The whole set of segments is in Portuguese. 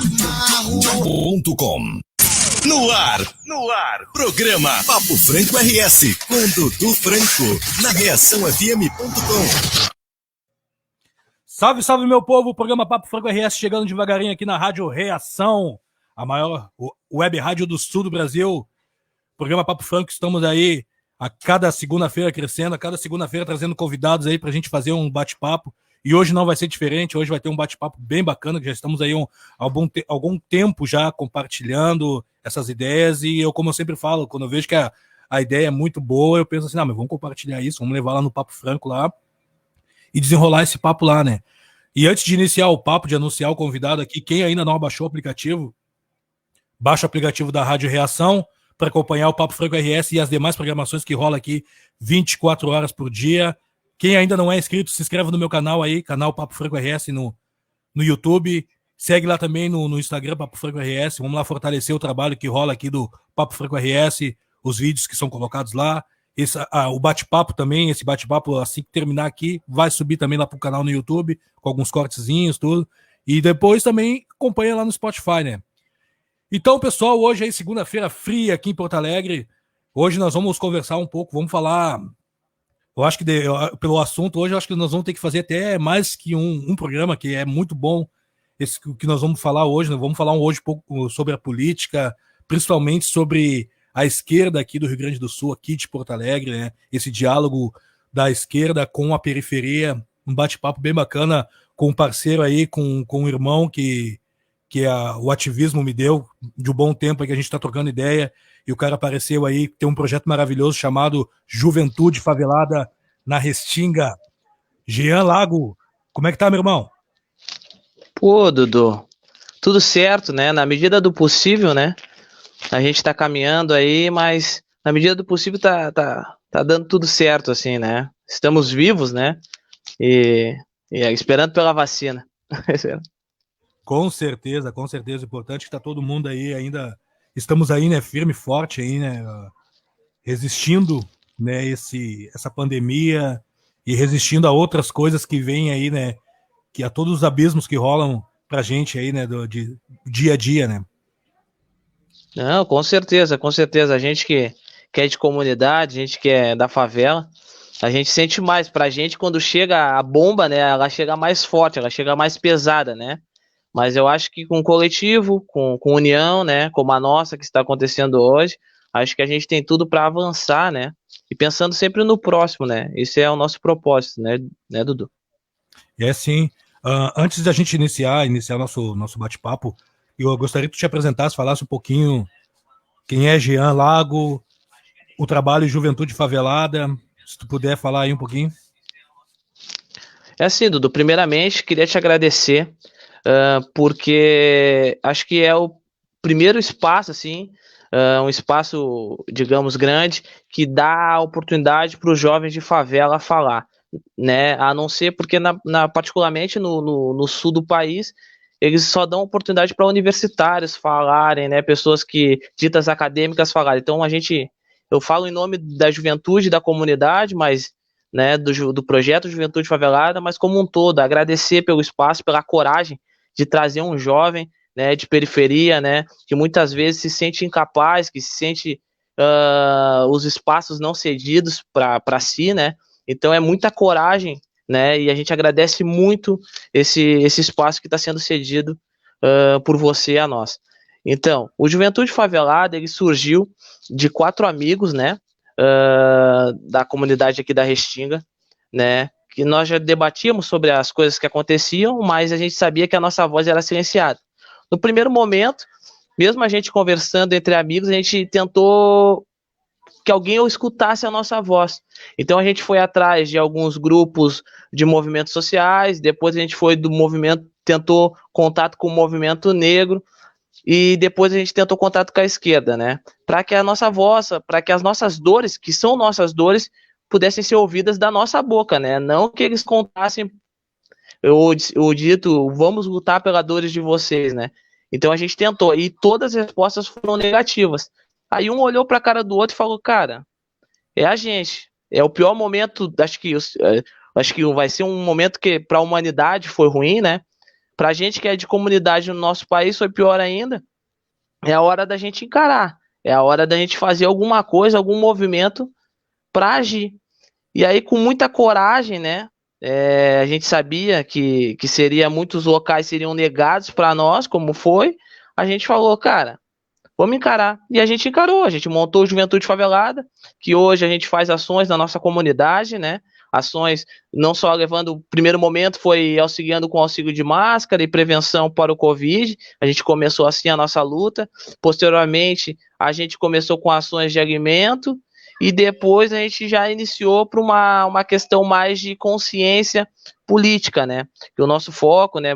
.com. No ar, programa Papo Franco RS, com Dudu Franco, na reaçãofm.com. Salve, salve meu povo, o programa Papo Franco RS chegando devagarinho aqui na Rádio Reação, a maior web rádio do sul do Brasil. Programa Papo Franco, estamos aí a cada segunda-feira crescendo, a cada segunda-feira trazendo convidados aí pra gente fazer um bate-papo. E hoje não vai ser diferente, hoje vai ter um bate-papo bem bacana, que já estamos aí algum tempo já compartilhando essas ideias, e eu, como eu sempre falo, quando eu vejo que a ideia é muito boa, eu penso assim, mas vamos compartilhar isso, vamos levar lá no Papo Franco lá e desenrolar esse papo lá, né? E antes de iniciar o papo, de anunciar o convidado aqui, quem ainda não baixou o aplicativo, baixa o aplicativo da Rádio Reação para acompanhar o Papo Franco RS e as demais programações que rola aqui 24 horas por dia. Quem ainda não é inscrito, se inscreve no meu canal aí, canal Papo Franco RS no YouTube. Segue lá também no Instagram, Papo Franco RS. Vamos lá fortalecer o trabalho que rola aqui do Papo Franco RS, os vídeos que são colocados lá. O bate-papo também, esse bate-papo, assim que terminar aqui, vai subir também lá pro canal no YouTube, com alguns cortezinhos, tudo. E depois também acompanha lá no Spotify, né? Então, pessoal, hoje aí, segunda-feira fria aqui em Porto Alegre. Hoje nós vamos conversar um pouco, vamos falar... Eu acho que pelo assunto hoje, eu acho que nós vamos ter que fazer até mais que um programa, que é muito bom esse que nós vamos falar hoje. Nós vamos falar hoje um pouco sobre a política, principalmente sobre a esquerda aqui do Rio Grande do Sul, aqui de Porto Alegre, né? Esse diálogo da esquerda com a periferia, um bate-papo bem bacana com um parceiro aí, com um irmão que o ativismo me deu de um bom tempo aí que a gente está trocando ideia. E o cara apareceu aí, tem um projeto maravilhoso chamado Juventude Favelada na Restinga. Jean Lago, como é que tá, meu irmão? Pô, Dudu, tudo certo, né? Na medida do possível, né? A gente tá caminhando aí, mas na medida do possível tá dando tudo certo, assim, né? Estamos vivos, né? E esperando pela vacina. Com certeza, com certeza. Importante que tá todo mundo aí ainda... Estamos aí, né, firme e forte aí, né, resistindo, né, essa pandemia e resistindo a outras coisas que vêm aí, né, que a todos os abismos que rolam pra gente aí, né, de dia a dia, né. Não, com certeza, com certeza. A gente que é de comunidade, a gente que é da favela, a gente sente mais. Pra gente, quando chega a bomba, né, ela chega mais forte, ela chega mais pesada, né. Mas eu acho que com o coletivo, com união, né, como a nossa que está acontecendo hoje, acho que a gente tem tudo para avançar, né? E pensando sempre no próximo, né? Isso é o nosso propósito, né, Dudu? É sim. Antes da gente iniciar nosso bate-papo, eu gostaria que tu te apresentasse, falasse um pouquinho quem é Jean Lago, o trabalho Juventude Favelada, se tu puder falar aí um pouquinho. É assim, Dudu, primeiramente queria te agradecer, porque acho que é o primeiro espaço, assim, um espaço, digamos, grande, que dá a oportunidade para os jovens de favela falar, né? A não ser porque, particularmente no sul do país, eles só dão oportunidade para universitários falarem, né? Pessoas que, ditas acadêmicas, falarem. Então, eu falo em nome da juventude, da comunidade, mas né, do projeto Juventude Favelada, mas como um todo, agradecer pelo espaço, pela coragem de trazer um jovem, né, de periferia, né, que muitas vezes se sente incapaz, que se sente os espaços não cedidos para si, né, então é muita coragem, né, e a gente agradece muito esse espaço que está sendo cedido por você a nós. Então, o Juventude Favelada, ele surgiu de 4 amigos, né, da comunidade aqui da Restinga, né, que nós já debatíamos sobre as coisas que aconteciam, mas a gente sabia que a nossa voz era silenciada. No primeiro momento, mesmo a gente conversando entre amigos, a gente tentou que alguém escutasse a nossa voz. Então a gente foi atrás de alguns grupos de movimentos sociais, depois a gente foi do movimento, tentou contato com o movimento negro, e depois a gente tentou contato com a esquerda, né? Para que a nossa voz, para que as nossas dores, que são nossas dores, pudessem ser ouvidas da nossa boca, né? Não que eles contassem o dito, vamos lutar pelas dores de vocês, né? Então a gente tentou, e todas as respostas foram negativas. Aí um olhou para a cara do outro e falou, cara, é a gente. É o pior momento, acho que vai ser um momento que para a humanidade foi ruim, né? Pra gente que é de comunidade no nosso país, foi pior ainda. É a hora da gente encarar. É a hora da gente fazer alguma coisa, algum movimento para agir. E aí, com muita coragem, né? A gente sabia que seria muitos locais seriam negados para nós, como foi. A gente falou, cara, vamos encarar. E a gente encarou, a gente montou o Juventude Favelada, que hoje a gente faz ações na nossa comunidade, né? Ações não só levando, o primeiro momento foi auxiliando com auxílio de máscara e prevenção para o Covid. A gente começou assim a nossa luta. Posteriormente, a gente começou com ações de alimento. E depois a gente já iniciou para uma questão mais de consciência política, né? Que o nosso foco, né,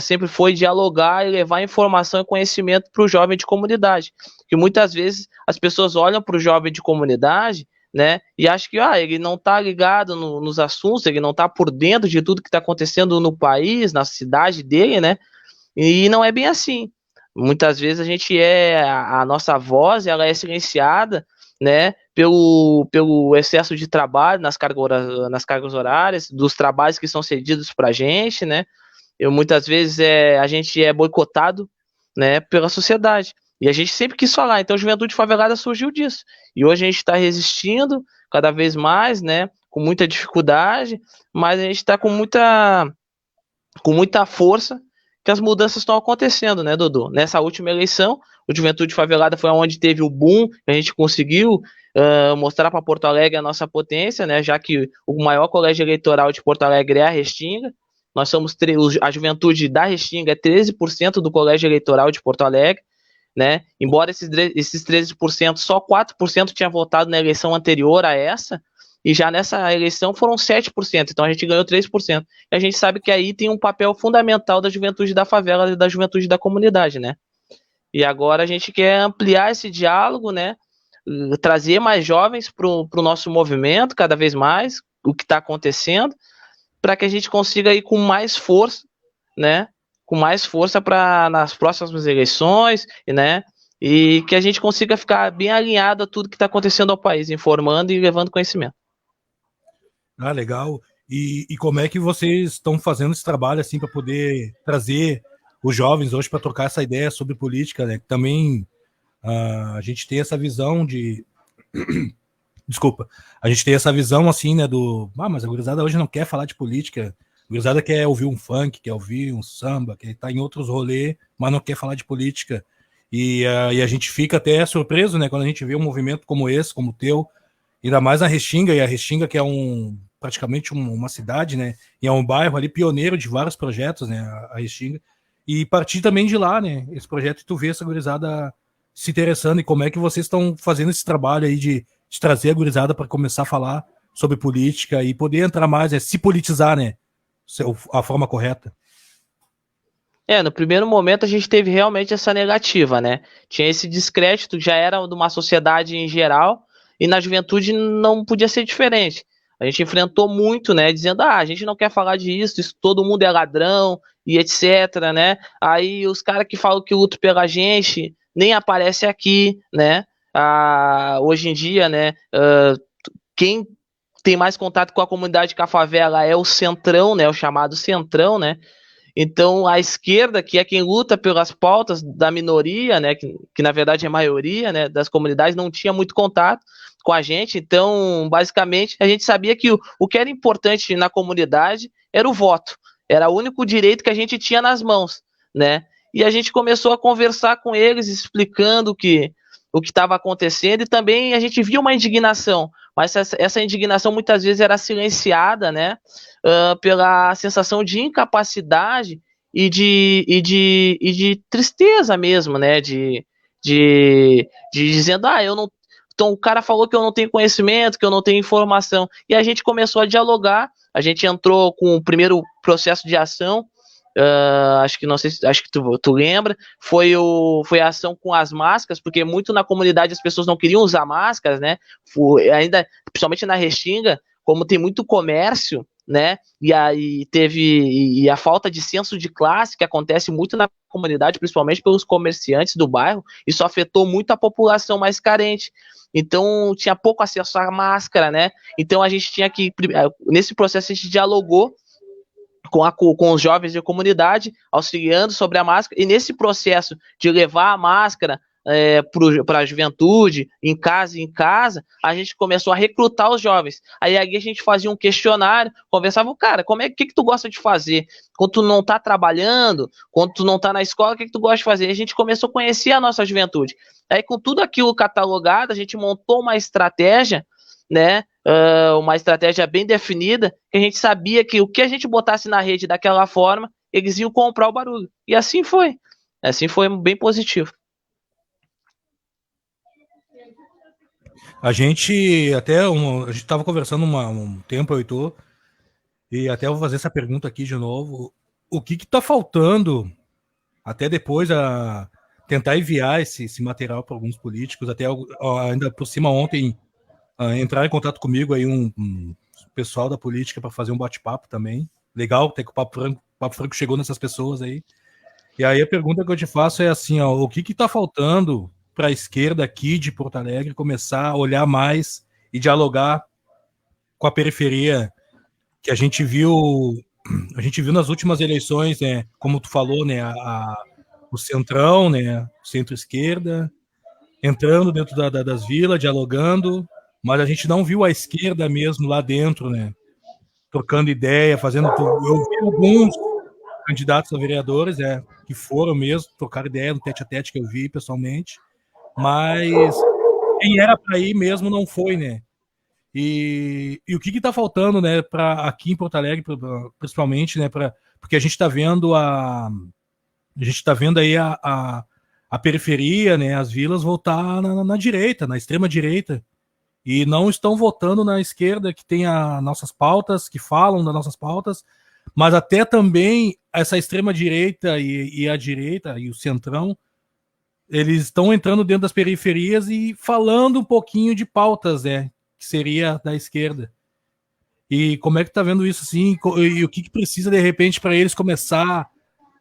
sempre foi dialogar e levar informação e conhecimento para o jovem de comunidade. Que muitas vezes as pessoas olham para o jovem de comunidade, né, e acham que ele não está ligado nos assuntos, ele não está por dentro de tudo que está acontecendo no país, na cidade dele, né? E não é bem assim. Muitas vezes a nossa voz ela é silenciada, né, pelo excesso de trabalho nas cargas horárias, dos trabalhos que são cedidos para a gente, né? Muitas vezes a gente é boicotado, né, pela sociedade. E a gente sempre quis falar, então a Juventude Favelada surgiu disso. E hoje a gente está resistindo cada vez mais, né, com muita dificuldade, mas a gente está com muita força que as mudanças estão acontecendo, né, Dodô? Nessa última eleição, o Juventude Favelada foi onde teve o boom, a gente conseguiu mostrar para Porto Alegre a nossa potência, né, já que o maior colégio eleitoral de Porto Alegre é a Restinga. Nós somos a Juventude da Restinga é 13% do colégio eleitoral de Porto Alegre, né? Embora esses 13%, só 4% tinha votado na eleição anterior a essa, e já nessa eleição foram 7%, então a gente ganhou 3%. E a gente sabe que aí tem um papel fundamental da juventude da favela e da juventude da comunidade, né? E agora a gente quer ampliar esse diálogo, né? Trazer mais jovens para o nosso movimento, cada vez mais, o que está acontecendo, para que a gente consiga ir com mais força, né? Com mais força para nas próximas eleições, né? E que a gente consiga ficar bem alinhado a tudo que está acontecendo ao país, informando e levando conhecimento. Ah, legal. E como é que vocês estão fazendo esse trabalho assim para poder trazer os jovens hoje para trocar essa ideia sobre política, né? Também a gente tem essa visão de desculpa, a gente tem essa visão assim, né, mas a gurizada hoje não quer falar de política, a gurizada quer ouvir um funk, quer ouvir um samba, quer estar em outros rolês, mas não quer falar de política. E a gente fica até surpreso, né, quando a gente vê um movimento como esse, como o teu, ainda mais na Restinga, e a Restinga que é praticamente uma cidade, né, e é um bairro ali pioneiro de vários projetos, né, a Restinga, e partir também de lá, né, esse projeto, e tu vê essa gurizada se interessando, e como é que vocês estão fazendo esse trabalho aí de trazer a gurizada para começar a falar sobre política e poder entrar mais, se politizar, né, a forma correta. No primeiro momento a gente teve realmente essa negativa, né, tinha esse descrédito, já era de uma sociedade em geral, e na juventude não podia ser diferente. A gente enfrentou muito, né, dizendo, a gente não quer falar disso, isso todo mundo é ladrão, e etc, né, aí os caras que falam que lutam pela gente, nem aparece aqui, né, hoje em dia, né, quem tem mais contato com a comunidade, com a favela, é o Centrão, né, o chamado Centrão, né, então a esquerda, que é quem luta pelas pautas da minoria, né, que na verdade é a maioria, né, das comunidades, não tinha muito contato com a gente, então basicamente a gente sabia que o que era importante na comunidade era o voto, era o único direito que a gente tinha nas mãos, né, e a gente começou a conversar com eles, explicando o que estava acontecendo, e também a gente via uma indignação, mas essa indignação muitas vezes era silenciada, né, pela sensação de incapacidade e de tristeza mesmo, né, de dizendo, eu não, então o cara falou que eu não tenho conhecimento, que eu não tenho informação, e a gente começou a dialogar, a gente entrou com o primeiro processo de ação, acho que tu lembra, foi a ação com as máscaras, porque muito na comunidade as pessoas não queriam usar máscaras, né, ainda, principalmente na Restinga, como tem muito comércio, né, e aí teve a falta de senso de classe que acontece muito na comunidade, principalmente pelos comerciantes do bairro, isso afetou muito a população mais carente, então tinha pouco acesso à máscara, né, então a gente tinha que, nesse processo a gente dialogou com os jovens de comunidade, auxiliando sobre a máscara, e nesse processo de levar a máscara para a juventude, em casa, a gente começou a recrutar os jovens. Aí a gente fazia um questionário, conversava, cara, que tu gosta de fazer? Quando tu não tá trabalhando, quando tu não tá na escola, o que tu gosta de fazer? E a gente começou a conhecer a nossa juventude. Aí com tudo aquilo catalogado, a gente montou uma estratégia, né, uma estratégia bem definida, que a gente sabia que o que a gente botasse na rede daquela forma, eles iam comprar o barulho. E assim foi bem positivo. A gente estava conversando um tempo, eu e tu, e até vou fazer essa pergunta aqui de novo. O que está faltando, até depois, tentar enviar esse material para alguns políticos, até ainda por cima ontem, entrar em contato comigo aí um pessoal da política para fazer um bate-papo também. Legal ter que o Papo Franco chegou nessas pessoas aí. E aí a pergunta que eu te faço é assim, o que está faltando para a esquerda aqui de Porto Alegre começar a olhar mais e dialogar com a periferia, que a gente viu nas últimas eleições, né, como tu falou, né, o centrão, né, centro-esquerda, entrando dentro das vilas, dialogando, mas a gente não viu a esquerda mesmo lá dentro, né, trocando ideia, fazendo tudo. Eu vi alguns candidatos a vereadores, que foram mesmo trocar ideia no tete-a-tete que eu vi pessoalmente, mas quem era para ir mesmo não foi, né? E o que está faltando, né, para aqui em Porto Alegre, principalmente, né, porque a gente está vendo aí a periferia, né, as vilas voltar na direita, na extrema direita, e não estão votando na esquerda, que tem as nossas pautas, que falam das nossas pautas, mas até também essa extrema direita e a direita e o centrão, eles estão entrando dentro das periferias e falando um pouquinho de pautas, né, que seria da esquerda. E como é que tá vendo isso assim? E o que precisa de repente para eles começar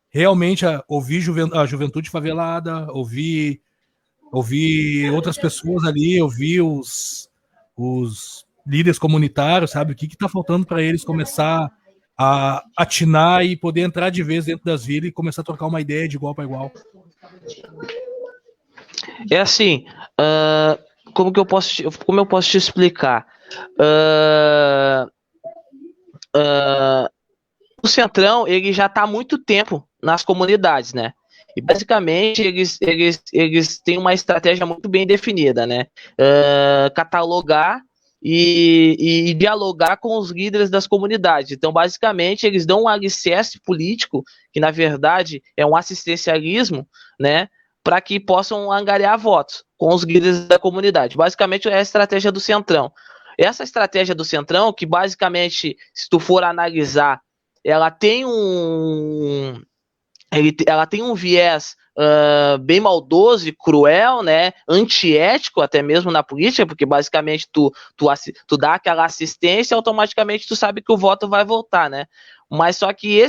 realmente a ouvir a juventude favelada, ouvir outras pessoas ali, ouvir os líderes comunitários, sabe? O que tá faltando para eles começar a atinar e poder entrar de vez dentro das vilas e começar a trocar uma ideia de igual para igual? É assim, como eu posso te explicar? O Centrão, ele já está há muito tempo nas comunidades, né? E basicamente eles têm uma estratégia muito bem definida, né? Catalogar e dialogar com os líderes das comunidades. Então, basicamente, eles dão um alicerce político, que na verdade é um assistencialismo, né? Para que possam angariar votos com os líderes da comunidade. Basicamente é a estratégia do Centrão. Essa estratégia do Centrão, que basicamente, se tu for analisar, ela tem um viés bem maldoso e cruel, né, antiético até mesmo na política, porque basicamente tu dá aquela assistência e automaticamente tu sabe que o voto vai voltar, né? Mas só que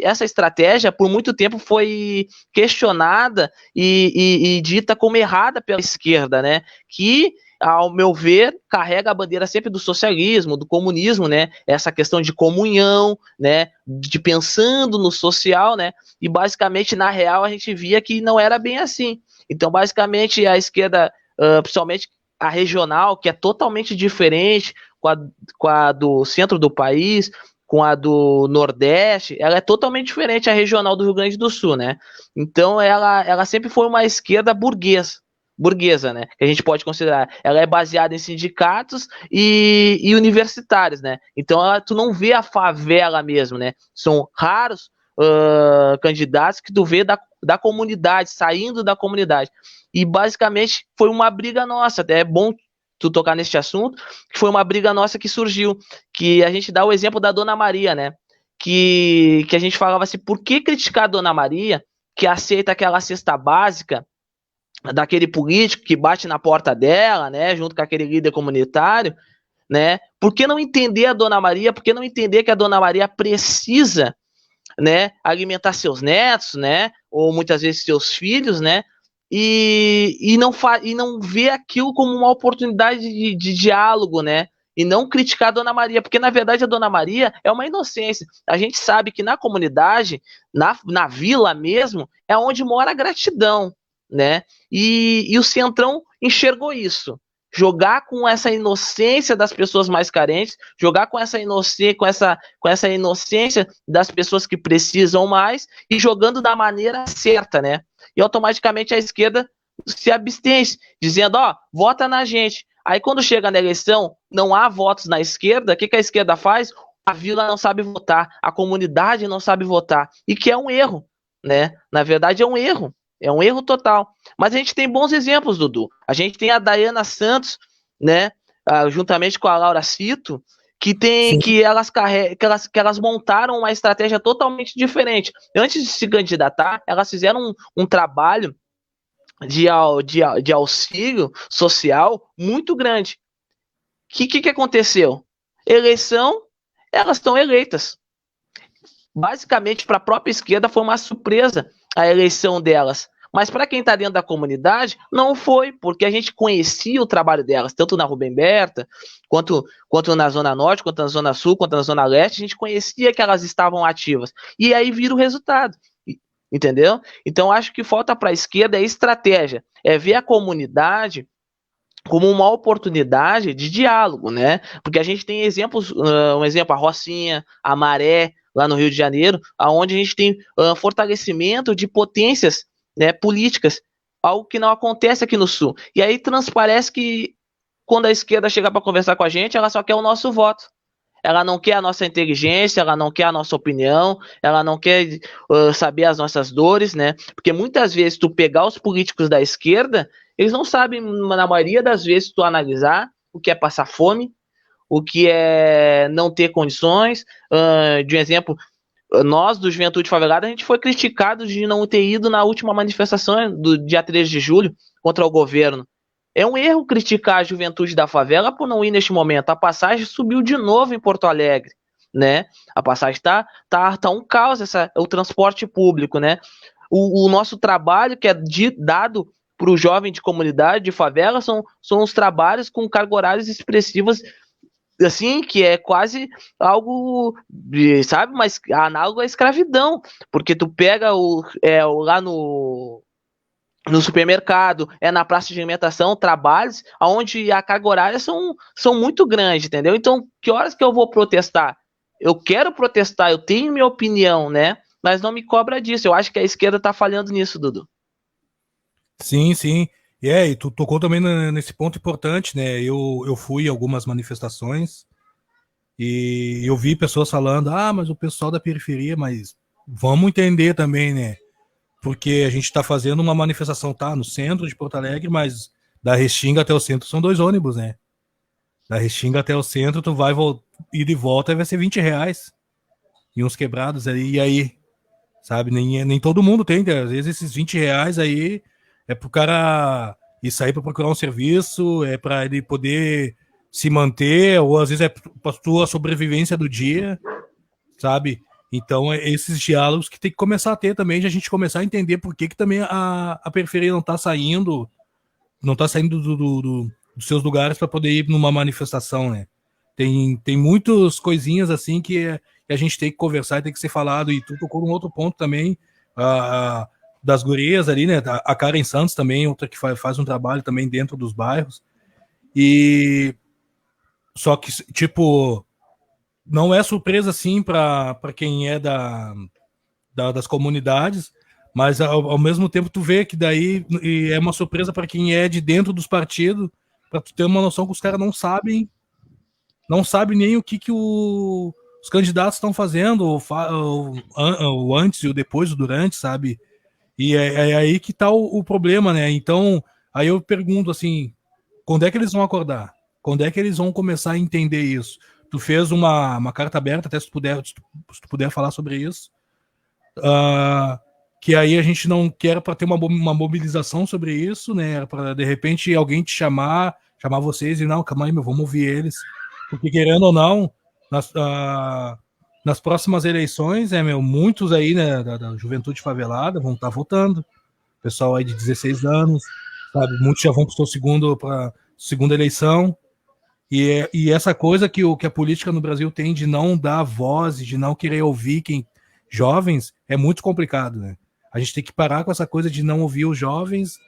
essa estratégia por muito tempo foi questionada e dita como errada pela esquerda, né? Que, ao meu ver, carrega a bandeira sempre do socialismo, do comunismo, né? Essa questão de comunhão, né? De pensando no social, né? E basicamente, na real, a gente via que não era bem assim. Então, basicamente, a esquerda, principalmente a regional, que é totalmente diferente com a do centro do país, com a do Nordeste, ela é totalmente diferente a regional do Rio Grande do Sul, né? Então, ela sempre foi uma esquerda burguesa, né? Que a gente pode considerar. Ela é baseada em sindicatos e universitários, né? Então, tu não vê a favela mesmo, né? São raros candidatos que tu vê da comunidade, saindo da comunidade. E, basicamente, foi uma briga nossa. Até é bom tu tocar neste assunto, que foi uma briga nossa que surgiu, que a gente dá o exemplo da Dona Maria, né? Que a gente falava assim, por que criticar a Dona Maria, que aceita aquela cesta básica daquele político que bate na porta dela, né, junto com aquele líder comunitário, né? Por que não entender a Dona Maria? Por que não entender que a Dona Maria precisa, né, alimentar seus netos, né, ou muitas vezes seus filhos, né? E não ver aquilo como uma oportunidade de diálogo, né? e não criticar a Dona Maria, porque na verdade a Dona Maria é uma inocência. A gente sabe que na comunidade, na vila mesmo, é onde mora a gratidão, né? E o Centrão enxergou isso. Jogar com essa inocência das pessoas mais carentes, jogar com essa inocência das pessoas que precisam mais e jogando da maneira certa, né? E automaticamente a esquerda se abstém, dizendo, vota na gente. Aí quando chega na eleição, não há votos na esquerda, o que a esquerda faz? A vila não sabe votar, a comunidade não sabe votar, e que é um erro, né? Na verdade é um erro total. Mas a gente tem bons exemplos, Dudu. A gente tem a Dayana Santos, né? Juntamente com a Laura Cito, que elas montaram uma estratégia totalmente diferente. Antes de se candidatar, elas fizeram um trabalho de auxílio social muito grande. O que aconteceu? Eleição, elas estão eleitas. Basicamente, para a própria esquerda foi uma surpresa a eleição delas. Mas para quem está dentro da comunidade, não foi, porque a gente conhecia o trabalho delas, tanto na Rubem Berta, quanto na Zona Norte, quanto na Zona Sul, quanto na Zona Leste, a gente conhecia que elas estavam ativas. E aí vira o resultado. Entendeu? Então acho que falta para a esquerda é estratégia, é ver a comunidade como uma oportunidade de diálogo, né? Porque a gente tem exemplos, um exemplo, a Rocinha, a Maré, lá no Rio de Janeiro, onde a gente tem fortalecimento de potências, né, políticas, algo que não acontece aqui no Sul. E aí transparece que quando a esquerda chega para conversar com a gente, ela só quer o nosso voto. Ela não quer a nossa inteligência, ela não quer a nossa opinião, ela não quer saber as nossas dores, né? Porque muitas vezes tu pegar os políticos da esquerda, eles não sabem, na maioria das vezes, tu analisar o que é passar fome, o que é não ter condições. De um exemplo, nós do Juventude Favelada, a gente foi criticado de não ter ido na última manifestação do dia 13 de julho contra o governo. É um erro criticar a juventude da favela por não ir neste momento. A passagem subiu de novo em Porto Alegre, né? A passagem tá um caos, o transporte público, né? O nosso trabalho que é dado para o jovem de comunidade, de favela, são os trabalhos com carga horárias expressivas, assim, que é quase algo, sabe, mas análogo à escravidão, porque tu pega lá no supermercado, na praça de alimentação, trabalhos onde a carga horária são muito grandes, entendeu? Então, que horas que eu vou protestar? Eu quero protestar, eu tenho minha opinião, né? Mas não me cobra disso. Eu acho que a esquerda tá falhando nisso, Dudu. Sim, sim. E tu tocou também nesse ponto importante, né? Eu fui em algumas manifestações e eu vi pessoas falando, mas o pessoal da periferia, mas vamos entender também, né? Porque a gente está fazendo uma manifestação, no centro de Porto Alegre, mas da Restinga até o centro são 2 ônibus, né? Da Restinga até o centro, tu vai ir e volta e vai ser R$20. E uns quebrados ali, e aí? Sabe? Nem todo mundo tem, né? Às vezes esses R$20 aí é pro cara ir sair para procurar um serviço, é para ele poder se manter, ou às vezes é pra tua sobrevivência do dia, sabe? Então, esses diálogos que tem que começar a ter também, de a gente começar a entender por que também a periferia não está saindo dos seus lugares para poder ir numa manifestação, né? Tem muitas coisinhas assim que a gente tem que conversar e tem que ser falado, e tu tocou num outro ponto também, das gurias ali, né? A Karen Santos também, outra que faz um trabalho também dentro dos bairros, e só que, tipo, não é surpresa, assim, para quem é das comunidades, mas ao mesmo tempo tu vê que daí é uma surpresa para quem é de dentro dos partidos, para tu ter uma noção que os caras não sabem nem o que os candidatos estão fazendo, o antes e o depois, o durante, sabe? E é aí que tá o problema, né? Então, aí eu pergunto assim, quando é que eles vão acordar? Quando é que eles vão começar a entender isso? Tu fez uma carta aberta, até se tu puder falar sobre isso, que aí a gente não quer para ter uma mobilização sobre isso, né? Para de repente alguém te chamar vocês e não, calma aí, vamos ouvir eles, porque querendo ou não, nas próximas eleições, muitos aí, né, da juventude favelada vão estar votando, pessoal aí de 16 anos, sabe? Muitos já vão para a segunda eleição. E essa coisa que a política no Brasil tem de não dar voz, de não querer ouvir jovens, é muito complicado, né? A gente tem que parar com essa coisa de não ouvir os jovens.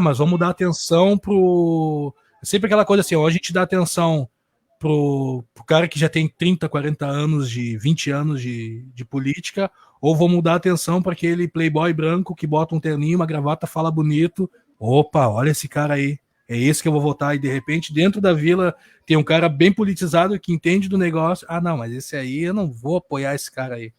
Mas vamos dar atenção pro... Sempre aquela coisa assim, ou a gente dá atenção pro cara que já tem 30, 40 anos, 20 anos de política, ou vamos dar atenção para aquele playboy branco que bota um terninho, uma gravata, fala bonito. Opa, olha esse cara aí. É esse que eu vou votar. E de repente, dentro da vila, tem um cara bem politizado que entende do negócio. Ah, não, mas esse aí, eu não vou apoiar esse cara aí.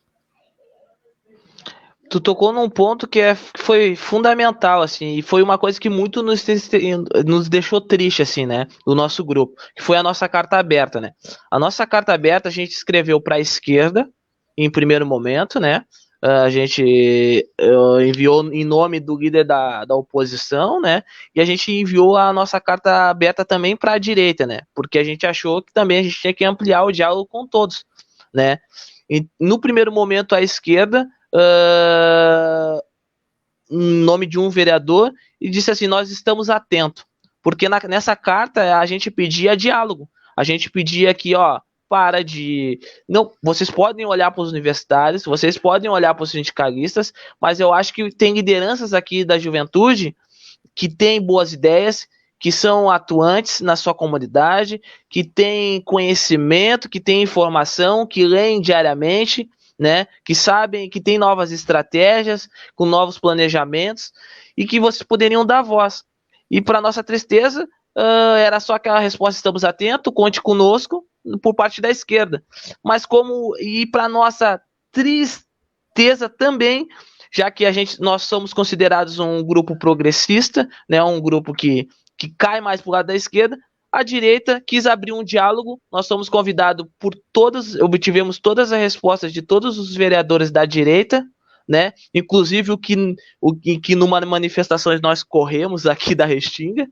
Tu tocou num ponto que foi fundamental, assim, e foi uma coisa que muito nos deixou triste, assim, né, do nosso grupo, que foi a nossa carta aberta, né. A nossa carta aberta a gente escreveu para a esquerda, em primeiro momento, né, a gente enviou em nome do líder da oposição, né, e a gente enviou a nossa carta aberta também para a direita, né, porque a gente achou que também a gente tinha que ampliar o diálogo com todos, né. E no primeiro momento a esquerda, em nome de um vereador, e disse assim: nós estamos atentos, porque nessa carta a gente pedia diálogo, a gente pedia que, para de... Não, vocês podem olhar para os universitários, vocês podem olhar para os sindicalistas, mas eu acho que tem lideranças aqui da juventude que têm boas ideias, que são atuantes na sua comunidade, que têm conhecimento, que têm informação, que leem diariamente, né, que sabem, que tem novas estratégias, com novos planejamentos, e que vocês poderiam dar voz. E para nossa tristeza, era só aquela resposta: estamos atentos, conte conosco, por parte da esquerda. Mas e para nossa tristeza também, já que nós somos considerados um grupo progressista, né, um grupo que cai mais para o lado da esquerda, a direita quis abrir um diálogo. Nós fomos convidados obtivemos todas as respostas de todos os vereadores da direita, né? Inclusive o que numa manifestações nós corremos aqui da Restinga.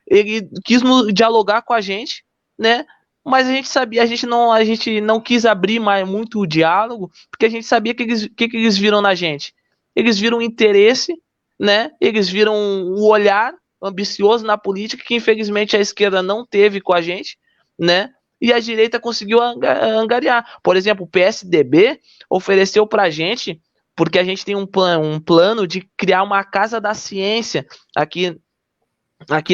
Ele quis dialogar com a gente, né? Mas a gente não quis abrir mais muito o diálogo, porque a gente sabia que eles viram na gente. Eles viram interesse, né? Eles viram o olhar ambicioso na política, que infelizmente a esquerda não teve com a gente, né? E a direita conseguiu angariar. Por exemplo, o PSDB ofereceu para a gente, porque a gente tem um plano de criar uma casa da ciência aqui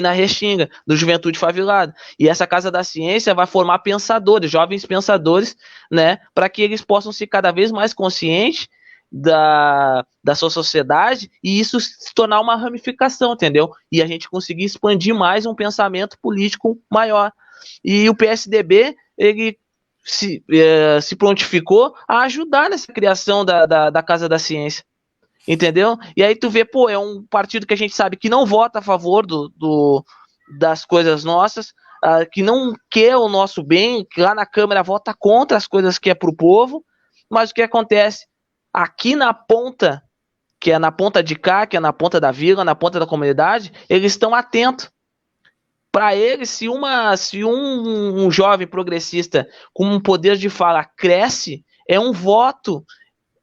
na Restinga, do Juventude Favelada. E essa Casa da Ciência vai formar pensadores, jovens pensadores, né, para que eles possam ser cada vez mais conscientes da sua sociedade, e isso se tornar uma ramificação, entendeu? E a gente conseguir expandir mais um pensamento político maior. E o PSDB, ele se prontificou a ajudar nessa criação da Casa da Ciência. Entendeu? E aí tu vê, é um partido que a gente sabe que não vota a favor das coisas nossas, que não quer o nosso bem, que lá na Câmara vota contra as coisas que é pro povo, mas o que acontece? Aqui na ponta, que é na ponta de cá, que é na ponta da vila, na ponta da comunidade, eles estão atentos. Para eles, se um jovem progressista com um poder de fala cresce, é um voto.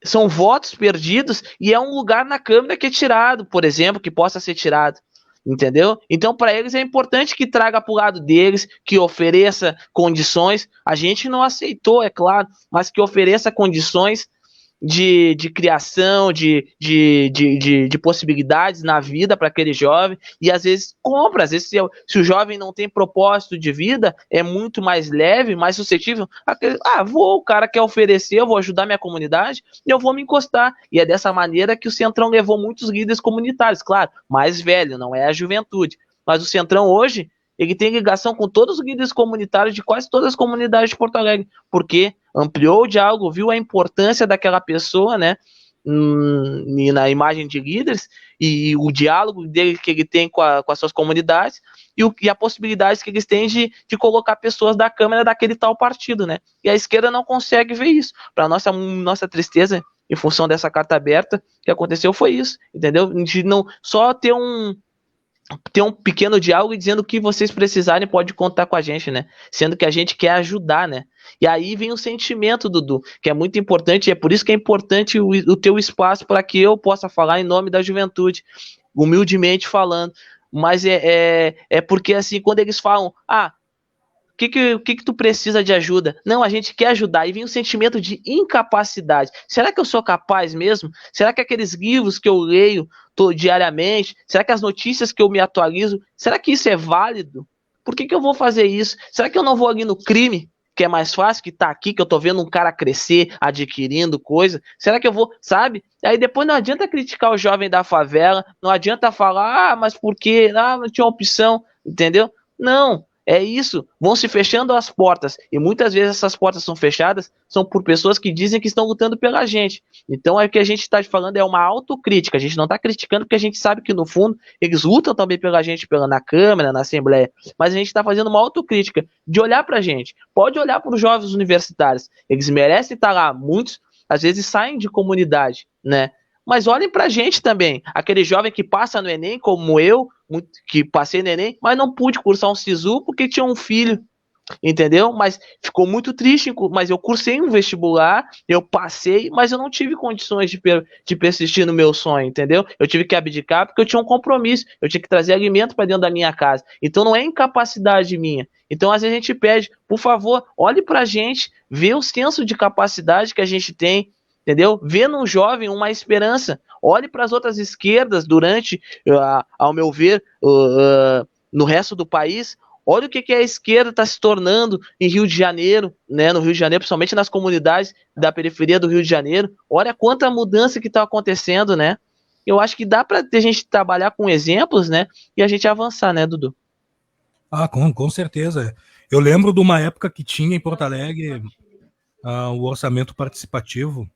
São votos perdidos e é um lugar na Câmara que é tirado, por exemplo, que possa ser tirado, entendeu? Então, para eles é importante que traga para o lado deles, que ofereça condições. A gente não aceitou, é claro, mas que ofereça condições de criação, de possibilidades na vida para aquele jovem, e às vezes compra, às vezes se o jovem não tem propósito de vida, é muito mais leve, mais suscetível, o cara quer oferecer, eu vou ajudar minha comunidade, e eu vou me encostar, e é dessa maneira que o Centrão levou muitos líderes comunitários, claro, mais velho, não é a juventude, mas o Centrão hoje, ele tem ligação com todos os líderes comunitários de quase todas as comunidades de Porto Alegre, porque ampliou o diálogo, viu a importância daquela pessoa, né, na imagem de líderes, e o diálogo dele que ele tem com as suas comunidades, e a possibilidade que eles têm de colocar pessoas da Câmara daquele tal partido, né, e a esquerda não consegue ver isso. Para nossa tristeza, em função dessa carta aberta, que aconteceu foi isso, entendeu, de não só ter um pequeno diálogo e dizendo que vocês precisarem pode contar com a gente, né? Sendo que a gente quer ajudar, né? E aí vem o sentimento, Dudu, que é muito importante, e é por isso que é importante o teu espaço para que eu possa falar em nome da juventude, humildemente falando. Mas é porque, assim, quando eles falam, O que tu precisa de ajuda? Não, a gente quer ajudar. E vem o sentimento de incapacidade. Será que eu sou capaz mesmo? Será que aqueles livros que eu leio diariamente, será que as notícias que eu me atualizo, será que isso é válido? Por que eu vou fazer isso? Será que eu não vou ali no crime, que é mais fácil, que tá aqui, que eu tô vendo um cara crescer, adquirindo coisa? Será que eu vou, sabe? Aí depois não adianta criticar o jovem da favela, não adianta falar, mas por quê? Não tinha opção, entendeu? Não. É isso, vão se fechando as portas, e muitas vezes essas portas são fechadas, são por pessoas que dizem que estão lutando pela gente. Então o que a gente está falando é uma autocrítica, a gente não está criticando porque a gente sabe que no fundo eles lutam também pela gente, na Câmara, na Assembleia, mas a gente está fazendo uma autocrítica de olhar para a gente. Pode olhar para os jovens universitários, eles merecem estar lá, muitos às vezes saem de comunidade, né? Mas olhem pra gente também, aquele jovem que passa no Enem, como eu, que passei no Enem, mas não pude cursar um SISU porque tinha um filho, entendeu? Mas ficou muito triste, mas eu cursei um vestibular, eu passei, mas eu não tive condições de persistir no meu sonho, entendeu? Eu tive que abdicar porque eu tinha um compromisso, eu tinha que trazer alimento para dentro da minha casa. Então não é incapacidade minha. Então às vezes a gente pede, por favor, olhe pra gente, vê o senso de capacidade que a gente tem, entendeu? Vê num jovem uma esperança. Olhe para as outras esquerdas durante, ao meu ver, no resto do país. Olha o que a esquerda está se tornando em Rio de Janeiro, né? No Rio de Janeiro, principalmente nas comunidades da periferia do Rio de Janeiro. Olha quanta mudança que está acontecendo, né? Eu acho que dá para a gente trabalhar com exemplos, né? E a gente avançar, né, Dudu? Ah, com certeza. Eu lembro de uma época que tinha em Porto Alegre o orçamento participativo,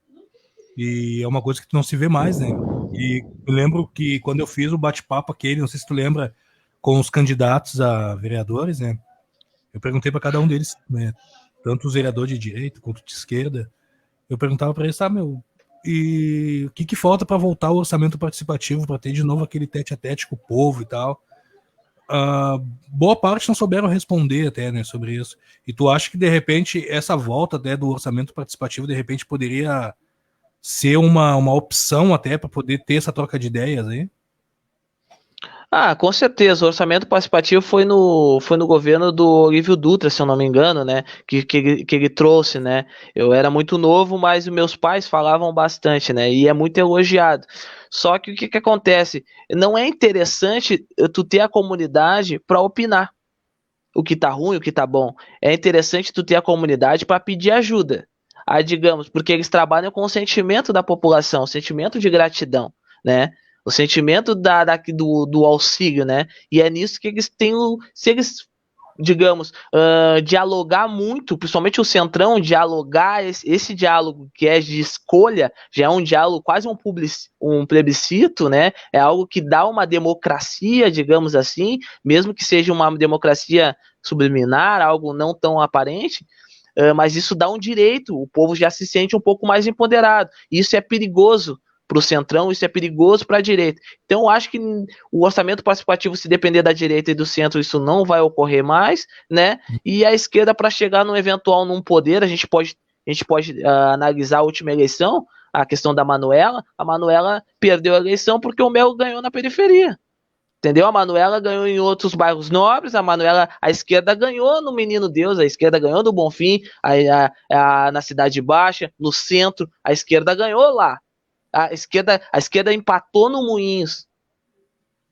e é uma coisa que não se vê mais, né? E eu lembro que quando eu fiz o bate-papo aquele, não sei se tu lembra, com os candidatos a vereadores, né? Eu perguntei para cada um deles, né? Tanto os vereadores de direita quanto de esquerda, eu perguntava para eles, e o que falta para voltar o orçamento participativo, para ter de novo aquele tete-a-tete com o povo e tal? Boa parte não souberam responder até, né, sobre isso. E tu acha que de repente essa volta, né, do orçamento participativo de repente poderia ser uma opção até para poder ter essa troca de ideias aí? Com certeza, o orçamento participativo foi no governo do Olívio Dutra, se eu não me engano, né? Que ele trouxe, né? Eu era muito novo, mas os meus pais falavam bastante, né? E é muito elogiado. Só que o que acontece? Não é interessante tu ter a comunidade para opinar o que tá ruim, o que tá bom. É interessante tu ter a comunidade para pedir ajuda. Aí, digamos, porque eles trabalham com o sentimento da população, o sentimento de gratidão, né? O sentimento do auxílio, né? E é nisso que eles têm, se eles, digamos, dialogar muito, principalmente o Centrão, dialogar, esse diálogo que é de escolha, já é um diálogo quase um plebiscito, né? É algo que dá uma democracia, digamos assim, mesmo que seja uma democracia subliminar, algo não tão aparente, mas isso dá um direito, o povo já se sente um pouco mais empoderado. Isso é perigoso para o Centrão, isso é perigoso para a direita. Então, eu acho que o orçamento participativo, se depender da direita e do centro, isso não vai ocorrer mais, né? E a esquerda, para chegar num poder, a gente pode analisar a última eleição, a questão da Manuela. A Manuela perdeu a eleição porque o Melo ganhou na periferia. Entendeu? A Manuela ganhou em outros bairros nobres, a esquerda ganhou no Menino Deus, a esquerda ganhou no Bonfim, na Cidade Baixa, no centro, a esquerda ganhou lá. A esquerda empatou no Moinhos,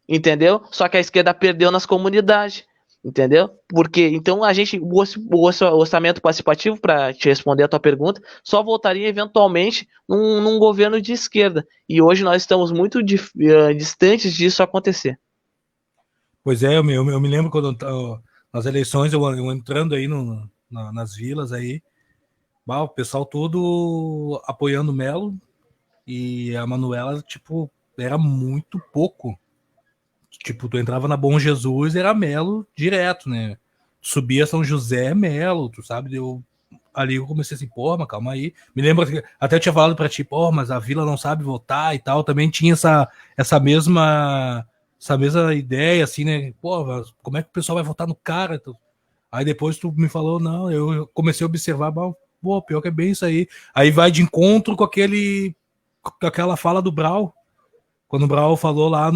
entendeu? Só que a esquerda perdeu nas comunidades, entendeu? Porque então o orçamento participativo, para te responder a tua pergunta, só voltaria eventualmente num governo de esquerda. E hoje nós estamos muito distantes disso acontecer. Pois é, eu me lembro quando nas eleições eu entrando aí nas vilas aí, o pessoal todo apoiando o Melo. E a Manuela, tipo, era muito pouco. Tipo, tu entrava na Bom Jesus, era Melo direto, né? Subia São José, Melo, tu sabe? Ali eu comecei assim, mas calma aí. Me lembro que até eu tinha falado pra ti, mas a Vila não sabe votar e tal. Também tinha essa mesma ideia, assim, né? Como é que o pessoal vai votar no cara? Aí depois tu me falou, não, eu comecei a observar, pior que é bem isso aí. Aí vai de encontro com aquela fala do Brau, quando o Brau falou lá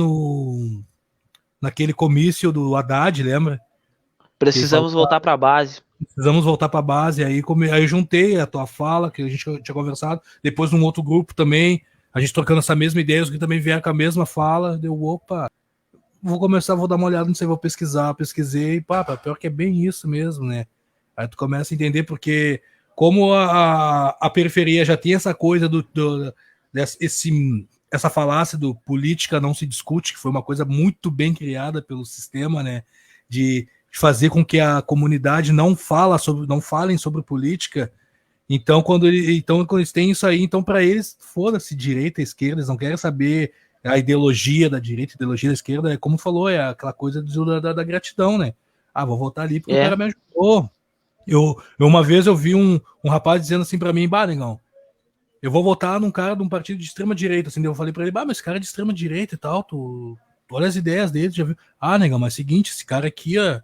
naquele comício do Haddad, lembra? Precisamos voltar para a base. Precisamos voltar para a base. Aí eu juntei a tua fala, que a gente tinha conversado, depois num outro grupo também, a gente trocando essa mesma ideia, os que também vieram com a mesma fala, deu, opa, vou dar uma olhada, não sei, vou pesquisar, pesquisei, e pá, pior que é bem isso mesmo, né? Aí tu começa a entender porque como a periferia já tem essa coisa essa falácia do política não se discute, que foi uma coisa muito bem criada pelo sistema, né? De fazer com que a comunidade não falem sobre política. Então, quando eles têm isso aí, então para eles, foda-se direita, esquerda, eles não querem saber a ideologia da direita, a ideologia da esquerda, como falou, é aquela coisa da gratidão, né? Ah, vou votar ali porque o cara me ajudou. Uma vez eu vi um rapaz dizendo assim para mim, bah, negão, eu vou votar num cara de um partido de extrema direita, assim, eu falei para ele, bah, mas esse cara é de extrema direita e tal, tu olha as ideias dele, já viu? Ah, negão, mas é o seguinte, esse cara aqui, ó,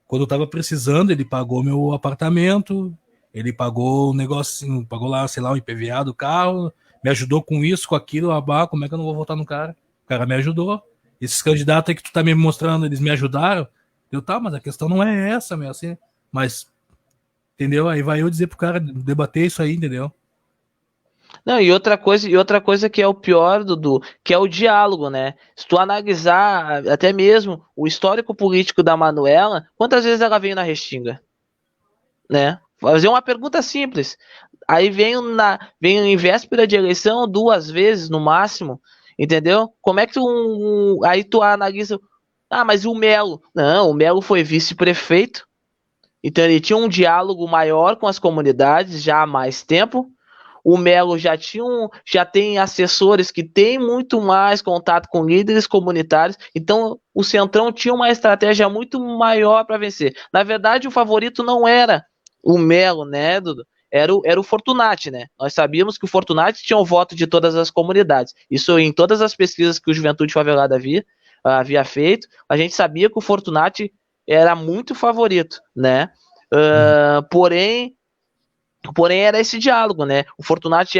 quando eu tava precisando, ele pagou meu apartamento, ele pagou o negocinho, pagou lá, sei lá, o IPVA do carro, me ajudou com isso, com aquilo, como é que eu não vou votar no cara? O cara me ajudou. Esses candidatos aí que tu tá me mostrando, eles me ajudaram. Eu, tá, mas a questão não é essa, meu, assim, mas, entendeu? Aí vai eu dizer pro cara debater isso aí, entendeu? Não, e outra coisa que é o pior, Dudu, que é o diálogo, né? Se tu analisar até mesmo o histórico político da Manuela, quantas vezes ela veio na Restinga? Né? Fazer uma pergunta simples. Aí venho em véspera de eleição 2 vezes no máximo, entendeu? Como é que aí tu analisa, mas o Melo? Não, o Melo foi vice-prefeito, então ele tinha um diálogo maior com as comunidades já há mais tempo. O Melo já tem assessores que têm muito mais contato com líderes comunitários, então o Centrão tinha uma estratégia muito maior para vencer. Na verdade, o favorito não era o Melo, né, Dudu? Era o Fortunati, né? Nós sabíamos que o Fortunati tinha o voto de todas as comunidades. Isso em todas as pesquisas que o Juventude Favelada havia feito, a gente sabia que o Fortunati era muito favorito, né? Porém era esse diálogo, né? O Fortunati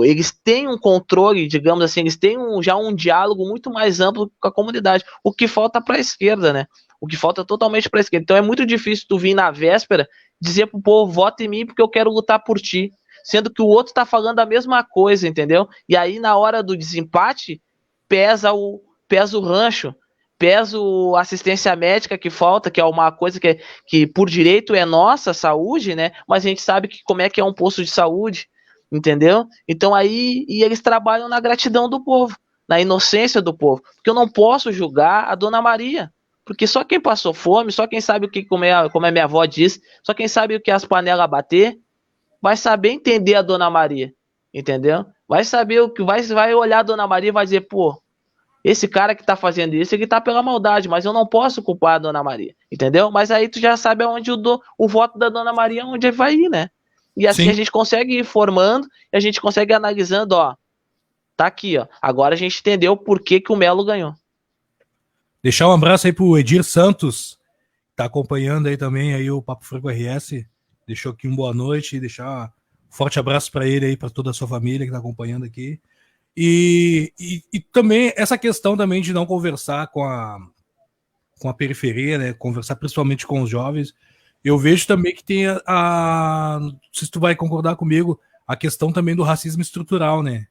eles têm um controle, digamos assim, eles têm já um diálogo muito mais amplo com a comunidade. O que falta para a esquerda, né? O que falta totalmente para a esquerda. Então é muito difícil tu vir na véspera dizer pro povo, vota em mim porque eu quero lutar por ti, sendo que o outro tá falando a mesma coisa, entendeu? E aí na hora do desempate pesa o rancho, pesa a assistência médica que falta, que é uma coisa que por direito é nossa, saúde, né? Mas a gente sabe como é que é um posto de saúde, entendeu? Então aí eles trabalham na gratidão do povo, na inocência do povo, porque eu não posso julgar a Dona Maria, porque só quem passou fome, só quem sabe como a minha avó diz, só quem sabe o que as panelas bater, vai saber entender a Dona Maria, entendeu? Vai saber o que vai olhar a Dona Maria e vai dizer, pô, esse cara que tá fazendo isso, ele tá pela maldade, mas eu não posso culpar a Dona Maria, entendeu? Mas aí tu já sabe aonde o voto da Dona Maria, onde vai ir, né? E assim a gente consegue ir formando, e a gente consegue ir analisando, ó, tá aqui, ó, agora a gente entendeu por que o Melo ganhou. Deixar um abraço aí pro Edir Santos, tá acompanhando aí também aí o Papo Franco RS, deixou aqui boa noite, deixar um forte abraço para ele aí, para toda a sua família que tá acompanhando aqui. E também essa questão também de não conversar com a periferia, né? Conversar principalmente com os jovens. Eu vejo também que tem não sei se tu vai concordar comigo, a questão também do racismo estrutural, né?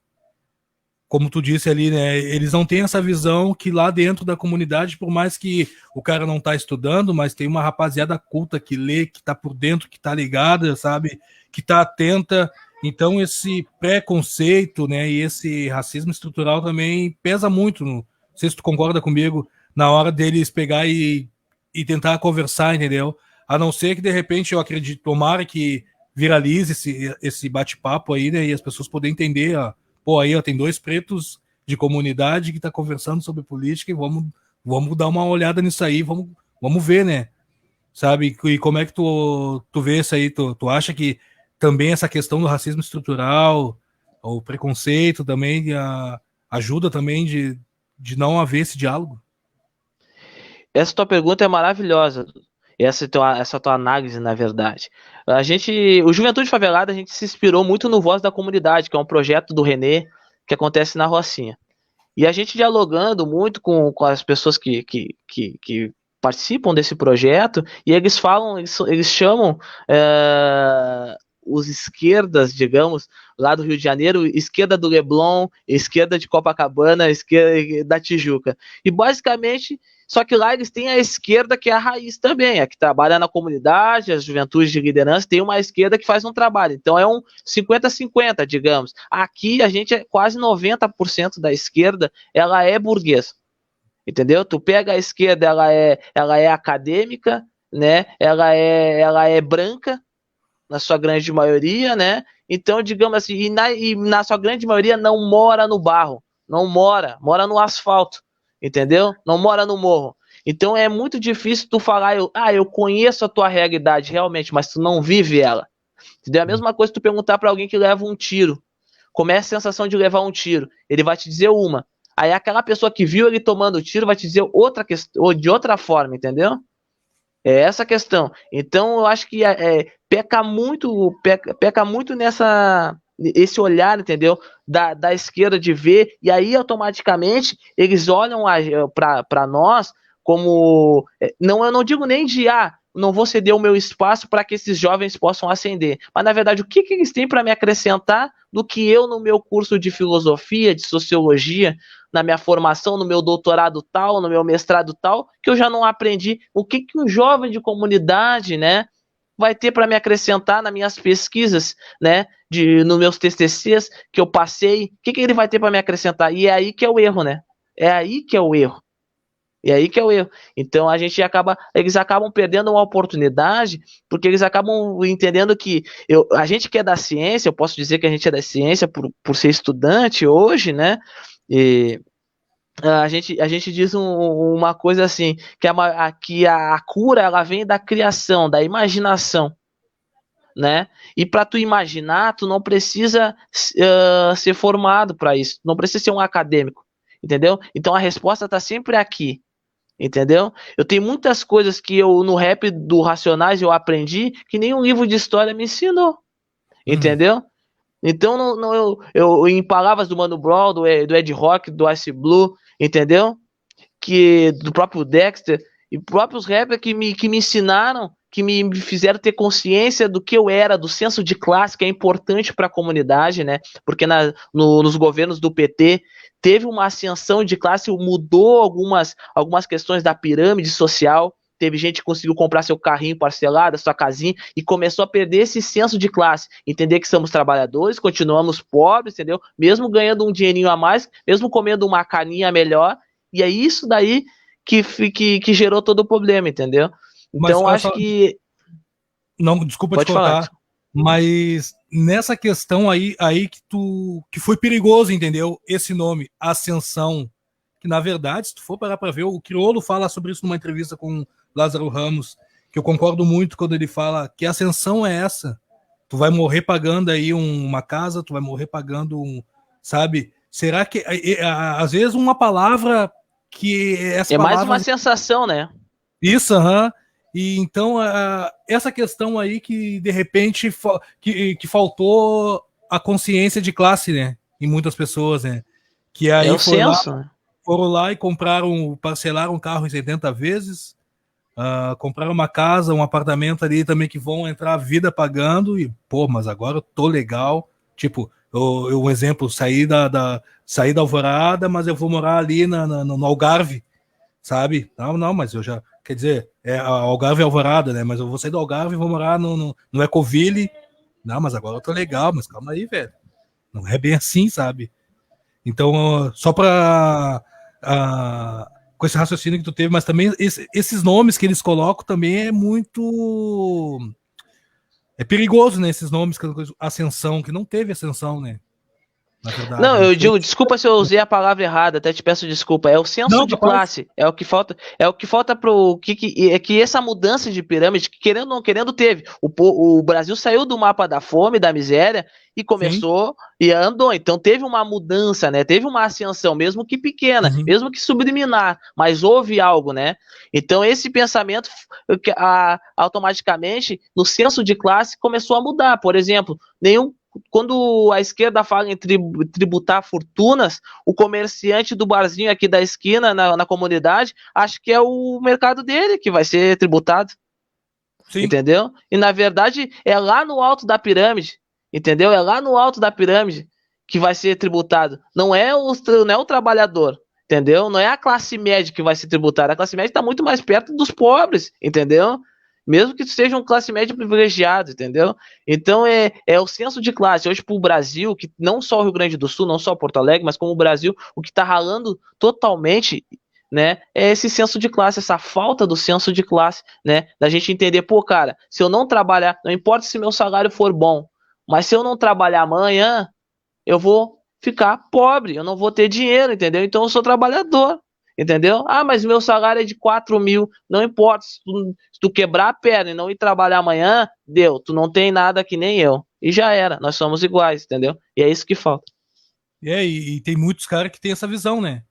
Como tu disse ali, né? Eles não têm essa visão que lá dentro da comunidade, por mais que o cara não tá estudando, mas tem uma rapaziada culta que lê, que tá por dentro, que tá ligada, sabe? Que tá atenta. Então esse preconceito, né, e esse racismo estrutural também pesa muito, não sei se tu concorda comigo, na hora deles pegar e tentar conversar, entendeu? A não ser que de repente eu acredito, tomara que viralize esse bate-papo aí, né, e as pessoas poderem entender, ó, pô, aí ó, tem 2 pretos de comunidade que tá conversando sobre política e vamos dar uma olhada nisso aí, vamos ver, né? Sabe? E como é que tu vê isso aí? Tu acha que também essa questão do racismo estrutural, o preconceito também ajuda também de não haver esse diálogo? Essa tua pergunta é maravilhosa. Essa tua análise, na verdade. O Juventude Favelada, a gente se inspirou muito no Voz da Comunidade, que é um projeto do Renê, que acontece na Rocinha. E a gente dialogando muito com as pessoas que participam desse projeto, e eles falam, eles chamam os esquerdas, digamos, lá do Rio de Janeiro, esquerda do Leblon, esquerda de Copacabana, esquerda da Tijuca. E basicamente, só que lá eles têm a esquerda que é a raiz também, a que trabalha na comunidade, as juventudes de liderança, tem uma esquerda que faz um trabalho. Então é um 50-50, digamos. Aqui a gente é quase 90% da esquerda, ela é burguesa. Entendeu? Tu pega a esquerda, ela é acadêmica, né? Ela é branca, na sua grande maioria, né? Então, digamos assim, e na sua grande maioria não mora no barro, não mora no asfalto, entendeu? Não mora no morro. Então é muito difícil tu falar, eu conheço a tua realidade realmente, mas tu não vive ela. Entendeu? A mesma coisa tu perguntar para alguém que leva um tiro. Como é a sensação de levar um tiro? Ele vai te dizer uma. Aí aquela pessoa que viu ele tomando o tiro vai te dizer outra questão, ou de outra forma, entendeu? É essa a questão. Então, eu acho que peca muito esse olhar, entendeu? Da esquerda de ver, e aí automaticamente eles olham para nós como. Não, eu não digo nem de não vou ceder o meu espaço para que esses jovens possam ascender. Mas, na verdade, o que eles têm para me acrescentar do que eu, no meu curso de filosofia, de sociologia, na minha formação, no meu doutorado tal, no meu mestrado tal, que eu já não aprendi? O que um jovem de comunidade, né, vai ter para me acrescentar nas minhas pesquisas, né, nos meus TCCs que eu passei? O que ele vai ter para me acrescentar? E é aí que é o erro, né? É aí que é o erro. E aí que é o erro. Então eles acabam perdendo uma oportunidade, porque eles acabam entendendo que a gente que é da ciência, eu posso dizer que a gente é da ciência por ser estudante hoje, né? E a gente diz uma coisa assim, que a cura ela vem da criação, da imaginação, né? E para tu imaginar, tu não precisa ser formado para isso, não precisa ser um acadêmico, entendeu? Então a resposta está sempre aqui. Entendeu? Eu tenho muitas coisas que no rap do Racionais eu aprendi que nenhum livro de história me ensinou. Entendeu? Então, eu em palavras do Mano Brown, do Ed Rock, do Ice Blue, entendeu? Do próprio Dexter, e próprios rappers que me ensinaram, que me fizeram ter consciência do que eu era, do senso de classe, que é importante para a comunidade, né? Porque nos governos do PT teve uma ascensão de classe, mudou algumas questões da pirâmide social. Teve gente que conseguiu comprar seu carrinho parcelado, sua casinha, e começou a perder esse senso de classe. Entender que somos trabalhadores, continuamos pobres, entendeu? Mesmo ganhando um dinheirinho a mais, mesmo comendo uma carninha melhor, e é isso daí que gerou todo o problema, entendeu? Então, mas, acho que... Não, desculpa te cortar, mas nessa questão aí que foi perigoso, entendeu? Esse nome, Ascensão, que na verdade, se tu for parar para ver, o Criolo fala sobre isso numa entrevista com Lázaro Ramos, que eu concordo muito quando ele fala que a ascensão é essa. Tu vai morrer pagando aí uma casa, tu vai morrer pagando sabe? Será que às vezes uma palavra que essa palavra... mais uma sensação, né? Isso, E então essa questão aí que de repente que faltou a consciência de classe, né? Em muitas pessoas, né? Que aí o senso, né? Foram lá e parcelaram um carro em 70 vezes, compraram uma casa, um apartamento ali também que vão entrar a vida pagando e, mas agora eu tô legal. Tipo, um exemplo, saí da Alvorada, mas eu vou morar ali no Algarve, sabe? Não, mas eu já... Quer dizer, Algarve e Alvorada, né? Mas eu vou sair do Algarve e vou morar no Ecoville. Não, mas agora eu tô legal, mas calma aí, velho. Não é bem assim, sabe? Então, só para... com esse raciocínio que tu teve, mas também esses nomes que eles colocam também é muito... É perigoso, né? Esses nomes, ascensão, que não teve ascensão, né? Na verdade, não, eu digo, desculpa se eu usei a palavra errada, até te peço desculpa. É o senso de classe, é o que falta pro que essa mudança de pirâmide, que querendo ou não querendo, teve. O Brasil saiu do mapa da fome, da miséria, e começou e andou. Então teve uma mudança, né? Teve uma ascensão, mesmo que pequena, mesmo que subliminar, mas houve algo, né? Então esse pensamento automaticamente no senso de classe começou a mudar. Por exemplo, quando a esquerda fala em tributar fortunas, o comerciante do barzinho aqui da esquina, na comunidade, acha que é o mercado dele que vai ser tributado. Sim. Entendeu? E na verdade é lá no alto da pirâmide, entendeu? É lá no alto da pirâmide que vai ser tributado. Não é o trabalhador, entendeu? Não é a classe média que vai ser tributada. A classe média está muito mais perto dos pobres, entendeu? Mesmo que seja um classe média privilegiado, entendeu? Então é o senso de classe. Hoje para o Brasil, que não só o Rio Grande do Sul, não só Porto Alegre, mas como o Brasil, o que está ralando totalmente, né, é esse senso de classe, essa falta do senso de classe, né, da gente entender, pô, cara, se eu não trabalhar, não importa se meu salário for bom, mas se eu não trabalhar amanhã, eu vou ficar pobre, eu não vou ter dinheiro, entendeu? Então eu sou trabalhador, entendeu? Ah, mas meu salário é de 4 mil, não importa, se tu quebrar a perna e não ir trabalhar amanhã, deu, tu não tem nada que nem eu, e já era, nós somos iguais, entendeu? E é isso que falta. E tem muitos caras que têm essa visão, né?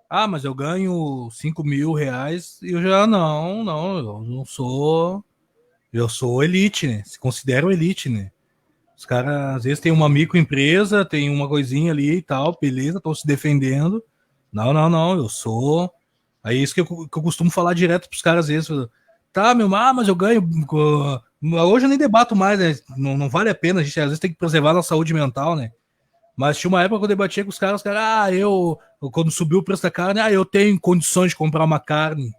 Ah, mas eu ganho 5 mil reais e eu já não, eu não sou. Eu sou elite, né? Se considero elite, né? Os caras às vezes tem uma microempresa, tem uma coisinha ali e tal, beleza, estão se defendendo. Não, eu sou. Aí é isso que eu costumo falar direto pros caras às vezes. Tá, mas eu ganho. Hoje eu nem debato mais, né? Não vale a pena, a gente às vezes tem que preservar a nossa saúde mental, né? Mas tinha uma época que eu debatia com os caras, quando subiu o preço da carne, eu tenho condições de comprar uma carne.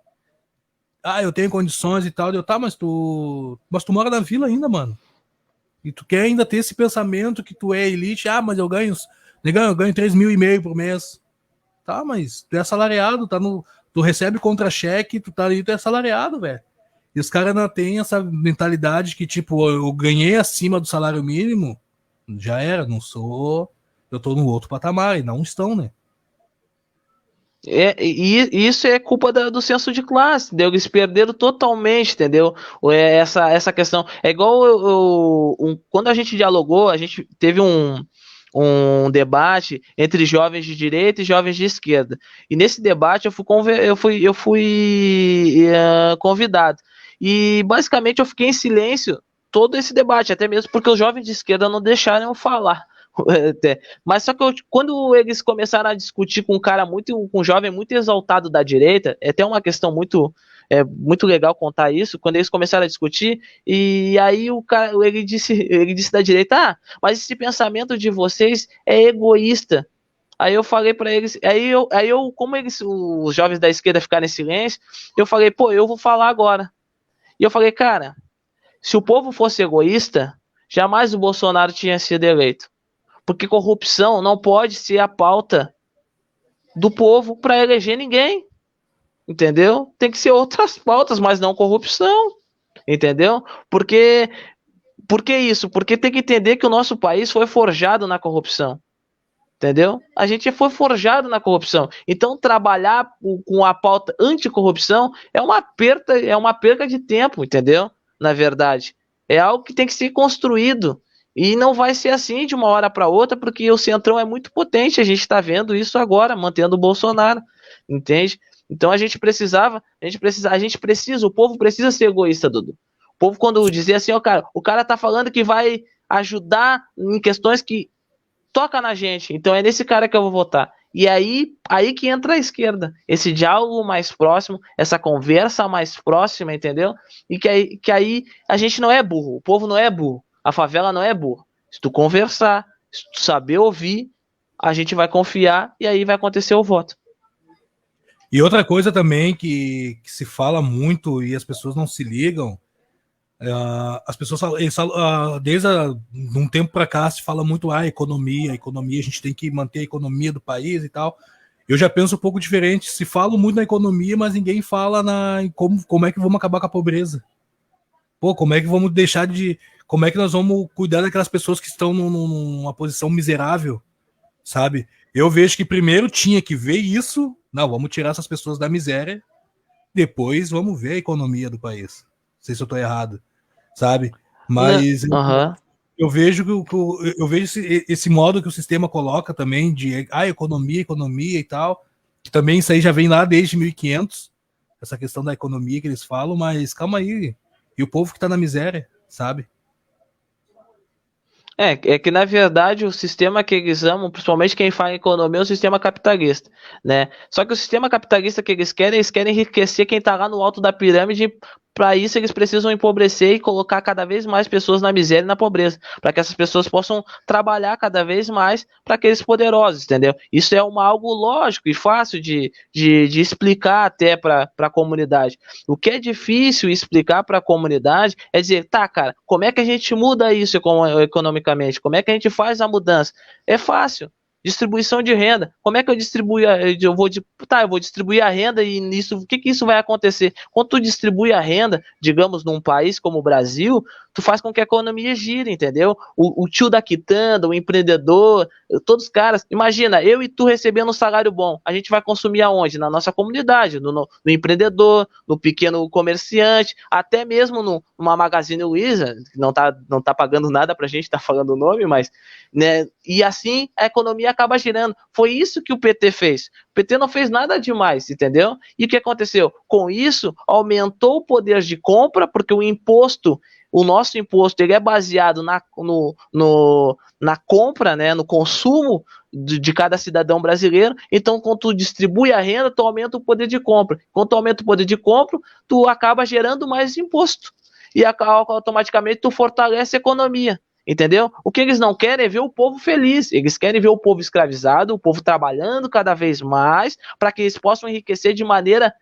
Eu tenho condições e tal. Mas tu mora na vila ainda, mano. E tu quer ainda ter esse pensamento que tu é elite. Mas eu ganho 3.500 por mês. Tá, mas tu é assalariado, tu recebe contra-cheque, tu tá ali, tu é assalariado, velho. E os caras ainda têm essa mentalidade que, tipo, eu ganhei acima do salário mínimo, já era, não sou... Eu tô no outro patamar, e não estão, né? E isso é culpa do senso de classe, entendeu? Eles perderam totalmente, entendeu? Essa questão. É igual quando a gente dialogou, a gente teve um debate entre jovens de direita e jovens de esquerda. E nesse debate eu fui convidado. E basicamente eu fiquei em silêncio todo esse debate, até mesmo porque os jovens de esquerda não deixaram eu falar. Mas só que quando eles começaram a discutir com com um jovem muito exaltado da direita, é até uma questão muito legal contar isso, quando eles começaram a discutir, e aí ele disse da direita, mas esse pensamento de vocês é egoísta. Aí eu falei para eles, como os jovens da esquerda ficaram em silêncio, eu falei, pô, eu vou falar agora. E eu falei, cara, se o povo fosse egoísta, jamais o Bolsonaro tinha sido eleito. Porque corrupção não pode ser a pauta do povo para eleger ninguém, entendeu? Tem que ser outras pautas, mas não corrupção, entendeu? Por que isso? Porque tem que entender que o nosso país foi forjado na corrupção, entendeu? A gente foi forjado na corrupção. Então, trabalhar com a pauta anticorrupção é uma perca de tempo, entendeu? Na verdade, é algo que tem que ser construído. E não vai ser assim de uma hora para outra, porque o Centrão é muito potente. A gente está vendo isso agora, mantendo o Bolsonaro, entende? Então a gente precisa, o povo precisa ser egoísta, Dudu. O povo, quando dizer assim, o cara tá falando que vai ajudar em questões que toca na gente, então é nesse cara que eu vou votar. E aí que entra a esquerda, esse diálogo mais próximo, essa conversa mais próxima, entendeu? E que aí a gente não é burro, o povo não é burro. A favela não é burra. Se tu conversar, se tu saber ouvir, a gente vai confiar e aí vai acontecer o voto. E outra coisa também que se fala muito e as pessoas não se ligam, as pessoas falam, desde um tempo para cá se fala muito economia, a gente tem que manter a economia do país e tal. Eu já penso um pouco diferente, se fala muito na economia, mas ninguém fala em como é que vamos acabar com a pobreza. Pô, como é que vamos deixar de... Como é que nós vamos cuidar daquelas pessoas que estão numa posição miserável, sabe? Eu vejo que primeiro tinha que ver isso. Não, vamos tirar essas pessoas da miséria. Depois vamos ver a economia do país. Não sei se eu estou errado, sabe? Mas eu vejo esse modo que o sistema coloca também de economia e tal. Que também isso aí já vem lá desde 1500. Essa questão da economia que eles falam, mas calma aí. E o povo que está na miséria, sabe? É que na verdade o sistema que eles amam, principalmente quem fala em economia, é o sistema capitalista, né? Só que o sistema capitalista que eles querem enriquecer quem tá lá no alto da pirâmide. Para isso eles precisam empobrecer e colocar cada vez mais pessoas na miséria e na pobreza, para que essas pessoas possam trabalhar cada vez mais para aqueles poderosos, entendeu? Isso é algo lógico e fácil de explicar até para a comunidade. O que é difícil explicar para a comunidade é dizer, tá, cara, como é que a gente muda isso economicamente? Como é que a gente faz a mudança? É fácil. Distribuição de renda. Como é que eu distribuo? Eu vou distribuir a renda e nisso, o que isso vai acontecer? Quando tu distribui a renda, digamos, num país como o Brasil, tu faz com que a economia gire, entendeu? O tio da quitanda, o empreendedor, todos os caras. Imagina, eu e tu recebendo um salário bom, a gente vai consumir aonde? Na nossa comunidade, no empreendedor, no pequeno comerciante, até mesmo numa Magazine Luiza, que não tá pagando nada pra gente, tá falando o nome, mas, né? E assim a economia acaba girando. Foi isso que o PT fez. O PT não fez nada demais, entendeu? E o que aconteceu? Com isso, aumentou o poder de compra, porque o nosso imposto, ele é baseado na compra, né, no consumo de cada cidadão brasileiro. Então, quando tu distribui a renda, tu aumenta o poder de compra. Quando tu aumenta o poder de compra, tu acaba gerando mais imposto. E automaticamente tu fortalece a economia. Entendeu? O que eles não querem é ver o povo feliz. Eles querem ver o povo escravizado, o povo trabalhando cada vez mais, para que eles possam enriquecer de maneira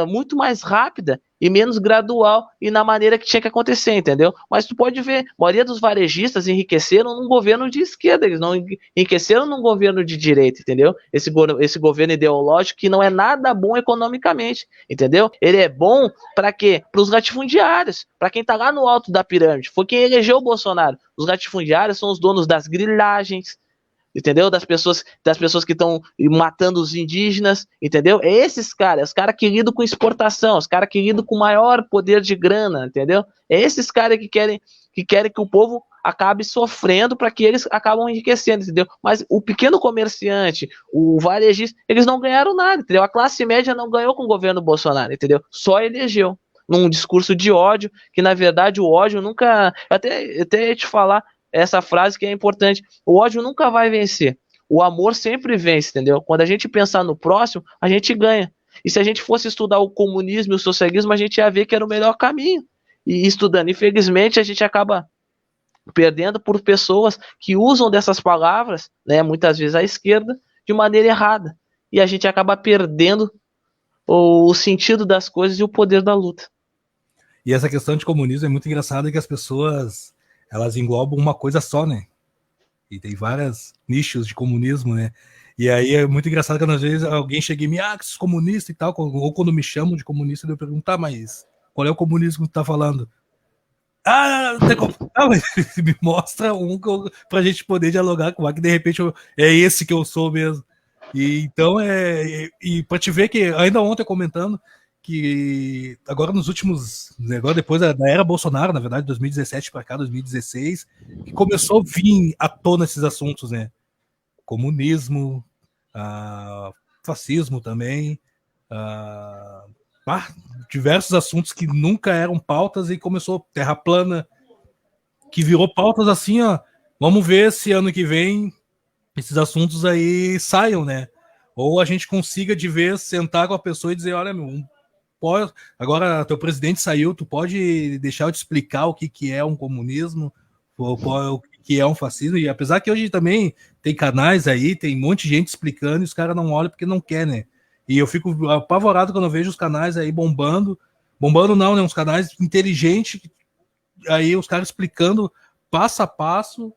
muito mais rápida e menos gradual e na maneira que tinha que acontecer, entendeu? Mas tu pode ver, a maioria dos varejistas enriqueceram num governo de esquerda, eles não enriqueceram num governo de direita, entendeu? Esse governo ideológico que não é nada bom economicamente, entendeu? Ele é bom para quê? Para os latifundiários, para quem tá lá no alto da pirâmide. Foi quem elegeu o Bolsonaro. Os latifundiários são os donos das grilagens, entendeu? Das pessoas que estão matando os indígenas, entendeu? É esses caras, os caras que lidam com exportação, os caras que lidam com maior poder de grana, entendeu? É esses caras que querem que o povo acabe sofrendo para que eles acabam enriquecendo, entendeu? Mas o pequeno comerciante, o varejista, eles não ganharam nada, entendeu? A classe média não ganhou com o governo Bolsonaro, entendeu? Só elegeu num discurso de ódio, que na verdade o ódio nunca, até ia te falar essa frase que é importante. O ódio nunca vai vencer. O amor sempre vence, entendeu? Quando a gente pensar no próximo, a gente ganha. E se a gente fosse estudar o comunismo e o socialismo, a gente ia ver que era o melhor caminho. E estudando, infelizmente, a gente acaba perdendo por pessoas que usam dessas palavras, né, muitas vezes à esquerda, de maneira errada. E a gente acaba perdendo o sentido das coisas e o poder da luta. E essa questão de comunismo é muito engraçada, que as pessoas, elas englobam uma coisa só, né? E tem vários nichos de comunismo, né? E aí é muito engraçado que às vezes alguém chega em mim, que esses comunistas e tal, ou quando me chamam de comunista, eu pergunto, mas qual é o comunismo que tu tá falando? Me mostra um pra gente poder dialogar com que de repente é esse que eu sou mesmo. E então e pra te ver que ainda ontem comentando que agora nos últimos, agora depois da era Bolsonaro, na verdade, 2017 para cá, 2016, que começou a vir à tona esses assuntos, né? Comunismo, fascismo também, diversos assuntos que nunca eram pautas, e começou terra plana, que virou pautas assim, ó. Vamos ver se ano que vem esses assuntos aí saiam, né? Ou a gente consiga de vez sentar com a pessoa e dizer, olha, agora teu presidente saiu, tu pode deixar eu te explicar o que é um comunismo, o que é um fascismo. E apesar que hoje também tem canais aí, tem um monte de gente explicando, e os caras não olham porque não quer, né? E eu fico apavorado quando eu vejo os canais aí bombando não, né? Uns canais inteligentes, aí os caras explicando passo a passo,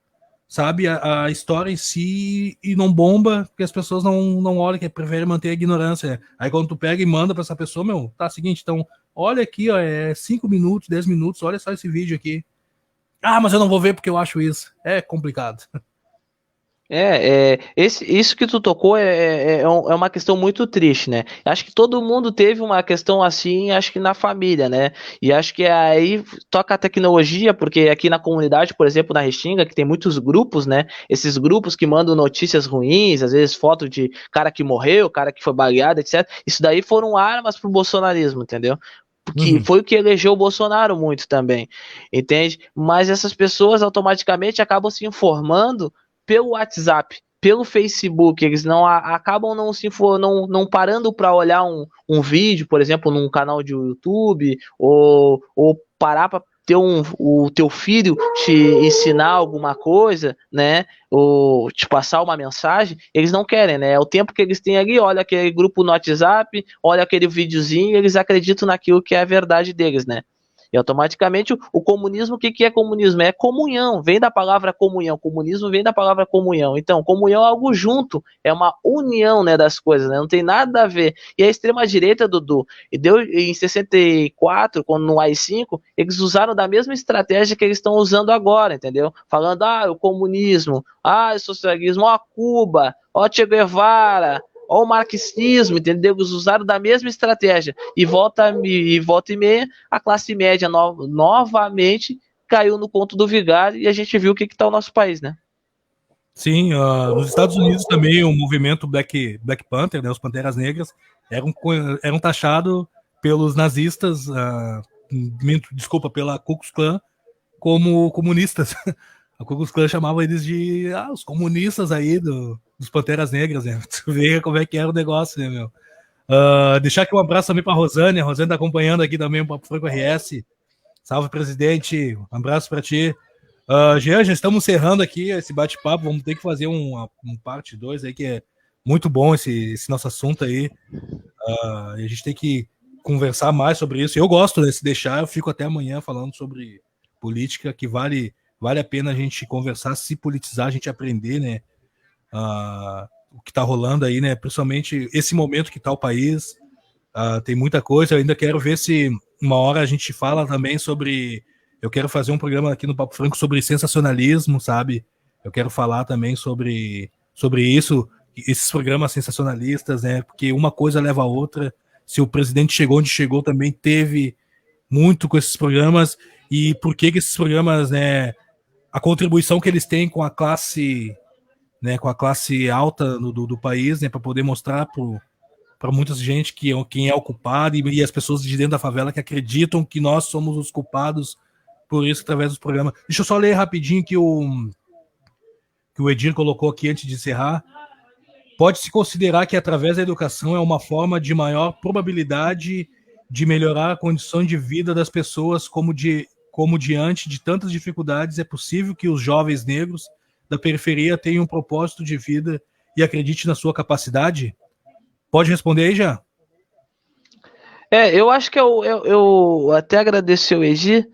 sabe, a história em si, e não bomba, porque as pessoas não olham, que preferem manter a ignorância. Aí quando tu pega e manda pra essa pessoa, seguinte, então, olha aqui, ó, 5 minutos, 10 minutos, olha só esse vídeo aqui. Mas eu não vou ver porque eu acho isso. É complicado. Isso que tu tocou é uma questão muito triste, né? Acho que todo mundo teve uma questão assim, acho que na família, né? E acho que aí toca a tecnologia, porque aqui na comunidade, por exemplo, na Restinga, que tem muitos grupos, né? Esses grupos que mandam notícias ruins, às vezes foto de cara que morreu, cara que foi baleado, etc. Isso daí foram armas pro bolsonarismo, entendeu? que foi o que elegeu o Bolsonaro muito também, entende? Mas essas pessoas automaticamente acabam se informando pelo WhatsApp, pelo Facebook, eles não acabam não parando para olhar um vídeo, por exemplo, num canal de YouTube, ou parar para ter o teu filho te ensinar alguma coisa, né? Ou te passar uma mensagem, eles não querem, né? É o tempo que eles têm ali, olha aquele grupo no WhatsApp, olha aquele videozinho, eles acreditam naquilo que é a verdade deles, né? E automaticamente o comunismo, o que é comunismo? É comunhão, vem da palavra comunhão. Comunismo vem da palavra comunhão. Então, comunhão é algo junto, é uma união, né, das coisas, né? Não tem nada a ver. E a extrema-direita, Dudu, e deu em 64, quando no AI-5, eles usaram da mesma estratégia que eles estão usando agora, entendeu? Falando, o comunismo, o socialismo, Cuba, Che Guevara, o marxismo, entendeu? Eles usaram da mesma estratégia. E volta e meia, a classe média novamente caiu no conto do vigário e a gente viu o que está o nosso país, né? Sim, nos Estados Unidos também o movimento Black Panther, né, os Panteras Negras, eram taxados pelos nazistas, desculpa, pela Ku Klux Klan, como comunistas. A Ku Klux Klan chamava eles de os comunistas aí dos Panteras Negras, né? Tu vê como é que era o negócio, né, meu? Deixar aqui um abraço também para a Rosane tá acompanhando aqui também o Papo Franco RS. Salve, presidente, um abraço para ti. Jean, já estamos encerrando aqui esse bate-papo, vamos ter que fazer um parte 2 aí, que é muito bom esse nosso assunto aí. A gente tem que conversar mais sobre isso. Eu gosto, né? Se deixar, eu fico até amanhã falando sobre política, que vale a pena a gente conversar, se politizar, a gente aprender, né? O que está rolando aí, né? Principalmente esse momento que está o país. Tem muita coisa. Eu ainda quero ver se uma hora a gente fala também sobre. Eu quero fazer um programa aqui no Papo Franco sobre sensacionalismo, sabe? Eu quero falar também sobre isso, esses programas sensacionalistas, né? Porque uma coisa leva a outra. Se o presidente chegou onde chegou, também teve muito com esses programas. E por que esses programas, né? A contribuição que eles têm com a classe, né? Com a classe alta do país, né? Para poder mostrar para muita gente quem é o culpado e as pessoas de dentro da favela que acreditam que nós somos os culpados por isso através dos programas. Deixa eu só ler rapidinho que o Edir colocou aqui antes de encerrar. Pode-se considerar que através da educação é uma forma de maior probabilidade de melhorar a condição de vida das pessoas, como diante de tantas dificuldades é possível que os jovens negros da periferia tenham um propósito de vida e acredite na sua capacidade? Pode responder aí, já? Eu acho que eu até agradeço o Edir,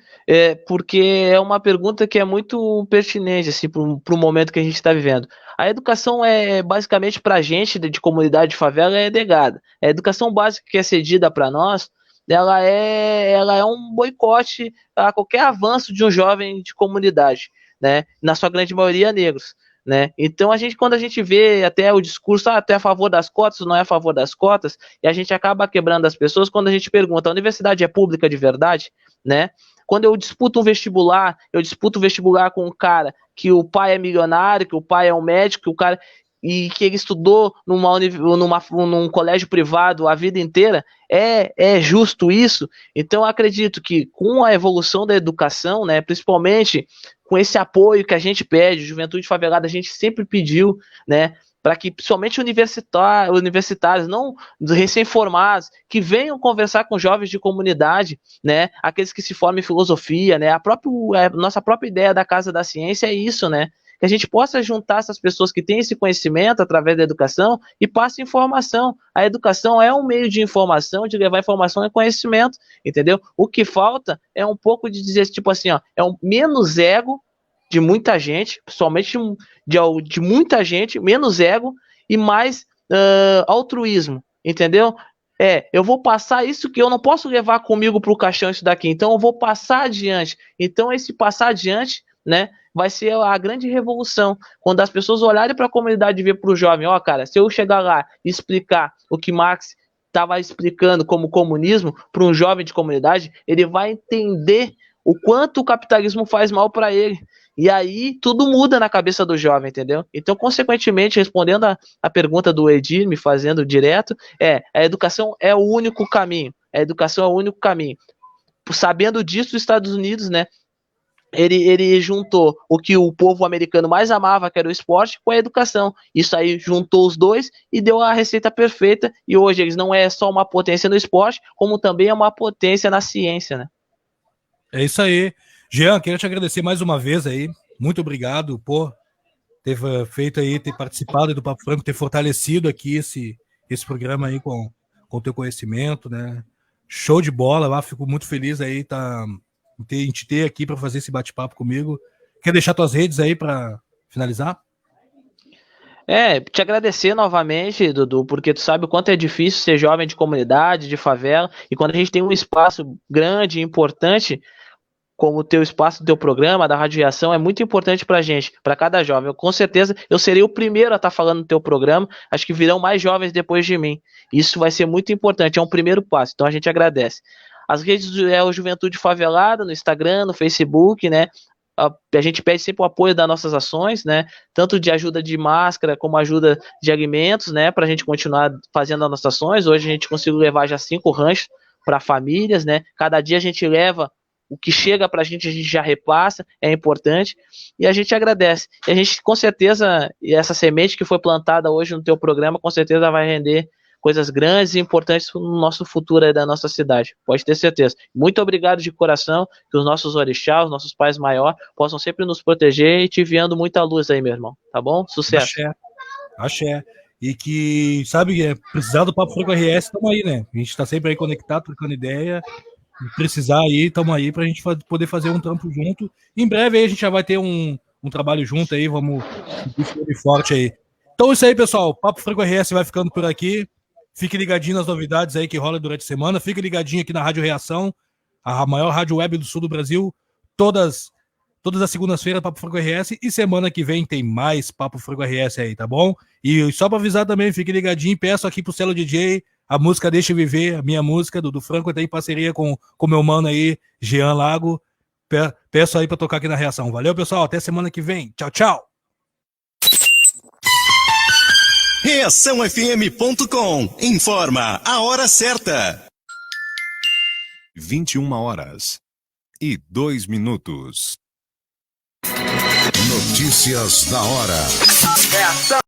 porque é uma pergunta que é muito pertinente assim, para o momento que a gente está vivendo. A educação basicamente para a gente de comunidade de favela é negada. A educação básica que é cedida para nós, ela é um boicote a qualquer avanço de um jovem de comunidade, né? Na sua grande maioria negros. Né? Então quando a gente vê até o discurso, até a favor das cotas, não é a favor das cotas, e a gente acaba quebrando as pessoas quando a gente pergunta, a universidade é pública de verdade? Né? Quando eu disputo um vestibular, com um cara que o pai é milionário, que o pai é um médico, que o cara e que ele estudou num colégio privado a vida inteira, é justo isso? Então eu acredito que com a evolução da educação, né, principalmente com esse apoio que a gente pede, Juventude Favelada, a gente sempre pediu, né, para que principalmente universitários, não recém-formados, que venham conversar com jovens de comunidade, né, aqueles que se formam em filosofia, né, nossa própria ideia da Casa da Ciência é isso, né, que a gente possa juntar essas pessoas que têm esse conhecimento através da educação e passe informação. A educação é um meio de informação, de levar informação e conhecimento, entendeu? O que falta é um pouco de dizer, tipo assim, é um menos ego de muita gente, principalmente de muita gente, menos ego e mais altruísmo, entendeu? Eu vou passar isso que eu não posso levar comigo para o caixão isso daqui, então eu vou passar adiante. Então esse passar adiante, né, vai ser a grande revolução, quando as pessoas olharem para a comunidade e ver para o jovem, cara, se eu chegar lá e explicar o que Marx estava explicando como comunismo para um jovem de comunidade, ele vai entender o quanto o capitalismo faz mal para ele. E aí tudo muda na cabeça do jovem, entendeu? Então, consequentemente, respondendo a pergunta do Edir, me fazendo direto, a educação é o único caminho. A educação é o único caminho. Sabendo disso, os Estados Unidos, né, ele juntou o que o povo americano mais amava, que era o esporte, com a educação. Isso aí juntou os dois e deu a receita perfeita. E hoje eles não é só uma potência no esporte, como também é uma potência na ciência, né? É isso aí. Jean, quero te agradecer mais uma vez aí. Muito obrigado por ter feito aí, ter participado do Papo Franco, ter fortalecido aqui esse programa aí com o teu conhecimento, né? Show de bola lá, fico muito feliz aí em te ter aqui para fazer esse bate-papo comigo. Quer deixar tuas redes aí para finalizar? Te agradecer novamente, Dudu, porque tu sabe o quanto é difícil ser jovem de comunidade, de favela, e quando a gente tem um espaço grande e importante, como o teu espaço do teu programa, da Rádio Reação, é muito importante pra gente, pra cada jovem. Com certeza, eu serei o primeiro a estar falando no teu programa, acho que virão mais jovens depois de mim. Isso vai ser muito importante, é um primeiro passo, então a gente agradece. As redes é o Juventude Favelada, no Instagram, no Facebook, né? A gente pede sempre o apoio das nossas ações, né? Tanto de ajuda de máscara, como ajuda de alimentos, né? Pra gente continuar fazendo as nossas ações. Hoje a gente conseguiu levar já 5 ranchos para famílias, né? Cada dia a gente leva o que chega para a gente já repassa, é importante, e a gente agradece. E a gente, com certeza, essa semente que foi plantada hoje no teu programa, com certeza vai render coisas grandes e importantes no nosso futuro aí da nossa cidade, pode ter certeza. Muito obrigado de coração, que os nossos orixás, os nossos pais maiores, possam sempre nos proteger e te enviando muita luz aí, meu irmão, tá bom? Sucesso. Axé. E que, sabe, precisar do Papo Franco RS, estamos aí, né? A gente está sempre aí conectado, trocando ideia. Precisar aí, estamos aí para a gente poder fazer um trampo junto. Em breve aí a gente já vai ter um trabalho junto aí, vamos ir forte aí. Então é isso aí, pessoal. Papo Franco RS vai ficando por aqui. Fique ligadinho nas novidades aí que rola durante a semana. Fique ligadinho aqui na Rádio Reação, a maior rádio web do sul do Brasil. Todas as segundas-feiras, Papo Franco RS. E semana que vem tem mais Papo Franco RS aí, tá bom? E só para avisar também, fique ligadinho. Peço aqui pro Celo DJ a música Deixa Eu Viver, a minha música, do Franco, tem parceria com meu mano aí, Jean Lago. Peço aí para tocar aqui na Reação. Valeu, pessoal. Até semana que vem. Tchau, tchau. ReaçãoFM.com informa a hora certa. 21h02. Notícias da hora. Reação.